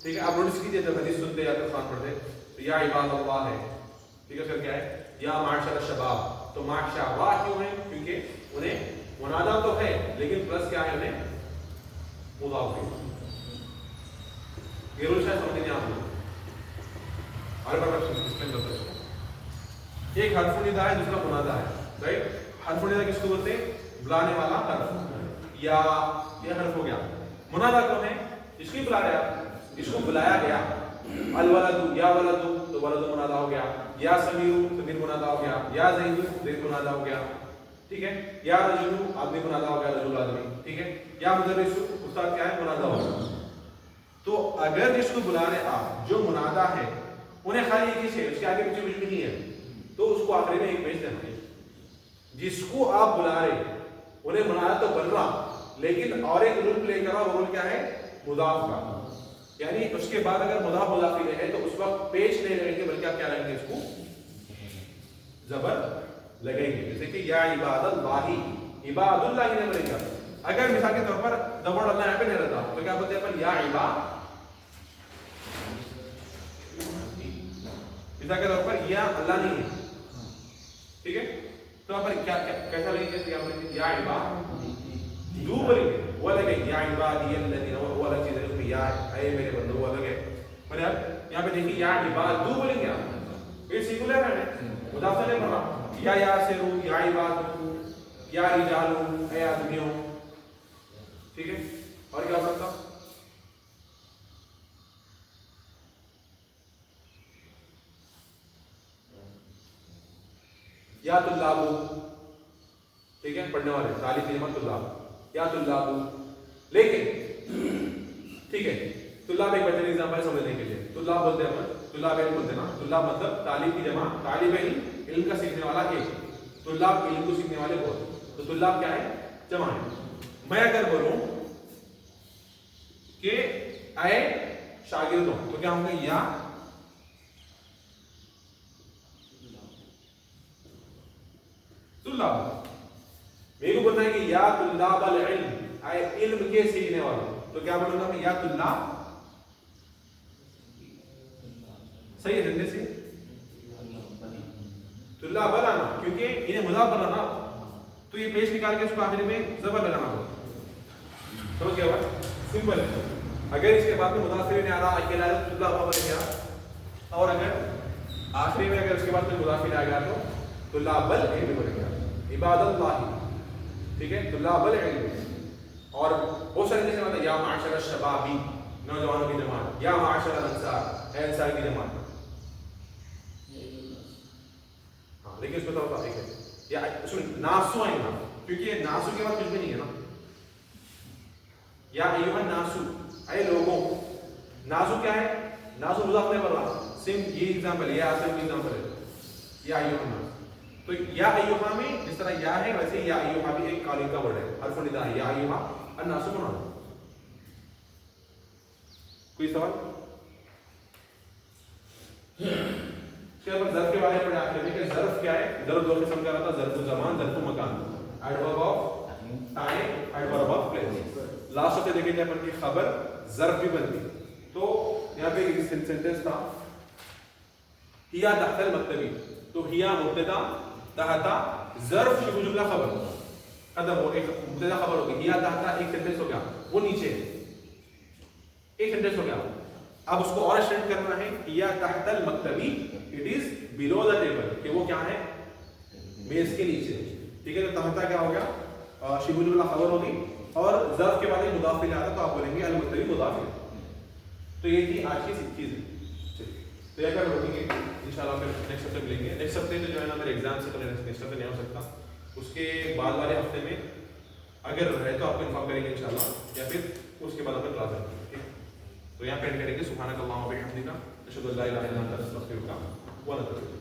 ठीक है, आप नोटिस कीजिए जब हदीस सुनते या कुरान पढ़ते तो या इबादल्लाह है, ठीक है, फिर क्या है या माशर शबाब, तो माशाअल्लाह क्यों है, क्योंकि उन्हें मुनादा तो है लेकिन प्लस क्या है उन्हें मुज़ाफ है। ये रूल शायद समझ नहीं आप लोग, और बार एक्सप्लेन करता हूं। एक हरफ निदा है, दूसरा मुनादा है, राइट। हरफ निदा किसको बोलते हैं, बुलाने वाला हरफ, या ये हरफ हो गया। मुनादा कौन है, इसको बुला रहे आप, इसको बुलाया गया, अल वलदु, या वलदु, तो वलदु मुनादा हो गया, या समीरु, समीर मुनादा हो गया, या ज़ैदु, ज़ैद मुनादा हो गया, ठीक है, या रजुलु, आदमी मुनादा हो गया, रजुल आदमी, ठीक है, या मुदर्रिसु, उस्ताद क्या है मुनादा हो गया। तो अगर जिसको बुला रहे आप जो मुनादा है उन्हें खाली एक ही है, उसके आगे पीछे कुछ भी नहीं है, तो उसको आखिरी में एक पेश देना है। जिसको आप बुला रहे उन्हें मुनादा तो बन रहा, लेकिन और एक रूल प्ले कर रहा, वो रूल क्या है मुदाफ का, यानी उसके बाद अगर मुदाफ मुदाफ इलैहि है तो उस वक्त पेश नहीं लगेंगे, बल्कि आप क्या लगेंगे, इसको जबर लगेंगे। जैसे कि या इबादल्लाही, इबादुल्लाह नहीं बनेगा। अगर मिसाल के तौर पर जबर अल्लाह यहाँ पे नहीं रहता तो क्या बोलते हैं अपन, या इबाद, मिसाल के तौर पर या अल्लाह नहीं है, ठीक है, तो अपन क्या कैसा लगेगा, क्या बोलेंगे या इबाद दू बोलेंगे, वो अलग है, या इबादियल्लज़ीना, वो अलग चीज है, उसमें या है मेरे बंदो, वो अलग है। पर यार यहाँ पे देखिए या इबाद दू बोलेंगे आप, ये सिंगुलर है, मुदाफ नहीं कर रहा, या यासिरू, या इबादु, या रिजालु, ऐ आदमियों, ठीक है। और क्या हो सकता, या तुल्लाबु, ठीक है, पढ़ने वाले, तालिब की जमा तुल्लाब, या तुल्लाबु। लेकिन ठीक है, तुल्लाब एक बेहतरीन एग्जांपल समझने के लिए, तुल्लाब बोलते हैं अपन, तुल्लाब इल्म बोलते हैं ना, तुल्लाब मतलब तालिब की जमा, तालिब इल्म का सीखने वाला एक, तुल्लाब इल्म को सीखने वाले बहुत, तो तुल्लाब क्या है, जमा है। मैं अगर बोलूं कि आए शागिर्दों, तो क्या होंगे, या तुल्लाब। मेरे को बोलना है कि या तुल्लाबल इल्म, आए इल्म के सीखने वालों, तो क्या बोलूंगा मैं, या तुल्लाब, सही है जल्दी से, तुल्लाब बनाना, क्योंकि इन्हें मुज़ाफ बनाना, तो ये पेश निकाल के उसको आखिर में ज़बर लगाना होगा, समझ गया बात, सिंपल है। अगर इसके बाद में मुज़ाफ नहीं आ रहा, अकेला तुल्लाब बन गया, और अगर आखिरी में अगर उसके बाद में मुज़ाफ आ गया तो तुल्लाबल इल्म बन गया, इबादल्लाह, ठीक है, तुल्लाबल इल्म। और बहुत सारे जैसे मतलब या माशर शबाबी, नौजवानों की जमात, या माशर अंसार, अंसार की जमात, हाँ, लेकिन इसमें थोड़ा सा है, या उसमें नासु आएगा, क्योंकि ये नासु के बाद कुछ भी नहीं है ना, या अय्युहन नासु, ऐ लोगों, नासु क्या है, नासु मुज़ाफ नहीं बन रहा, सिम ये एग्जांपल, ये आसिम की एग्जांपल है, या अय्युहन नास। तो या अय्युहा में जिस तरह या है वैसे या अय्युहा भी एक कालिक का वर्ड है, हरफ निदा है, या अय्युहा अन्नासु बना। कोई सवाल? इसके बाद ज़र्फ के बारे में पढ़े आखिर में कि ज़र्फ क्या है, ज़र्फ दो किस्म का रहता है, ज़र्फ ज़मान, ज़र्फ मकान, adverb of time, adverb of place. Last में देखेंगे अपन की खबर ज़र्फ भी बनती, तो यहाँ पे एक सेंटेंस था, हिया तहतल मक्तबी, तो हिया मुब्तदा, तहता ज़र्फ शुरू जुमला खबर, ختم ہو ایک مبتدا خبر ہو گئی, یا تحت ایک سینٹینس ہو گیا, وہ نیچے ہے, ایک سینٹینس ہو گیا. اب اس کو اور اسٹینڈ کرنا ہے, یا تحت المکتبی, it is blue the table, کہ وہ کیا ہے, میز کے نیچے. ٹھیک ہے, تو تحت کیا ہو گیا, شبہ جملہ خبر ہوگی, اور ظرف کے بعد ایک مضاف الیہ آتا تو آپ بولیں گے المکتبی مضاف الیہ. تو یہ تھی آج کی چیز ہے. تو یہ کر روکیں گے انشاءاللہ, پھر نیکسٹ ہفتے ملیں گے. نیکسٹ ہفتے تو جو ہے نا میرے ایگزام سے, تو نیکسٹ ہفتے نہیں ہو سکتا, اس کے بعد والے ہفتے میں اگر رہے تو آپ کو انفارم کریں گے انشاءاللہ, یا پھر اس کے بعد اپنے کلاس کریں گے. ٹھیک, تو یہاں پہ اینڈ کریں گے. سبحانک اللہم و بحمدک, اشہد ان لا الہ الا انت استغفرک و اتوب الیک.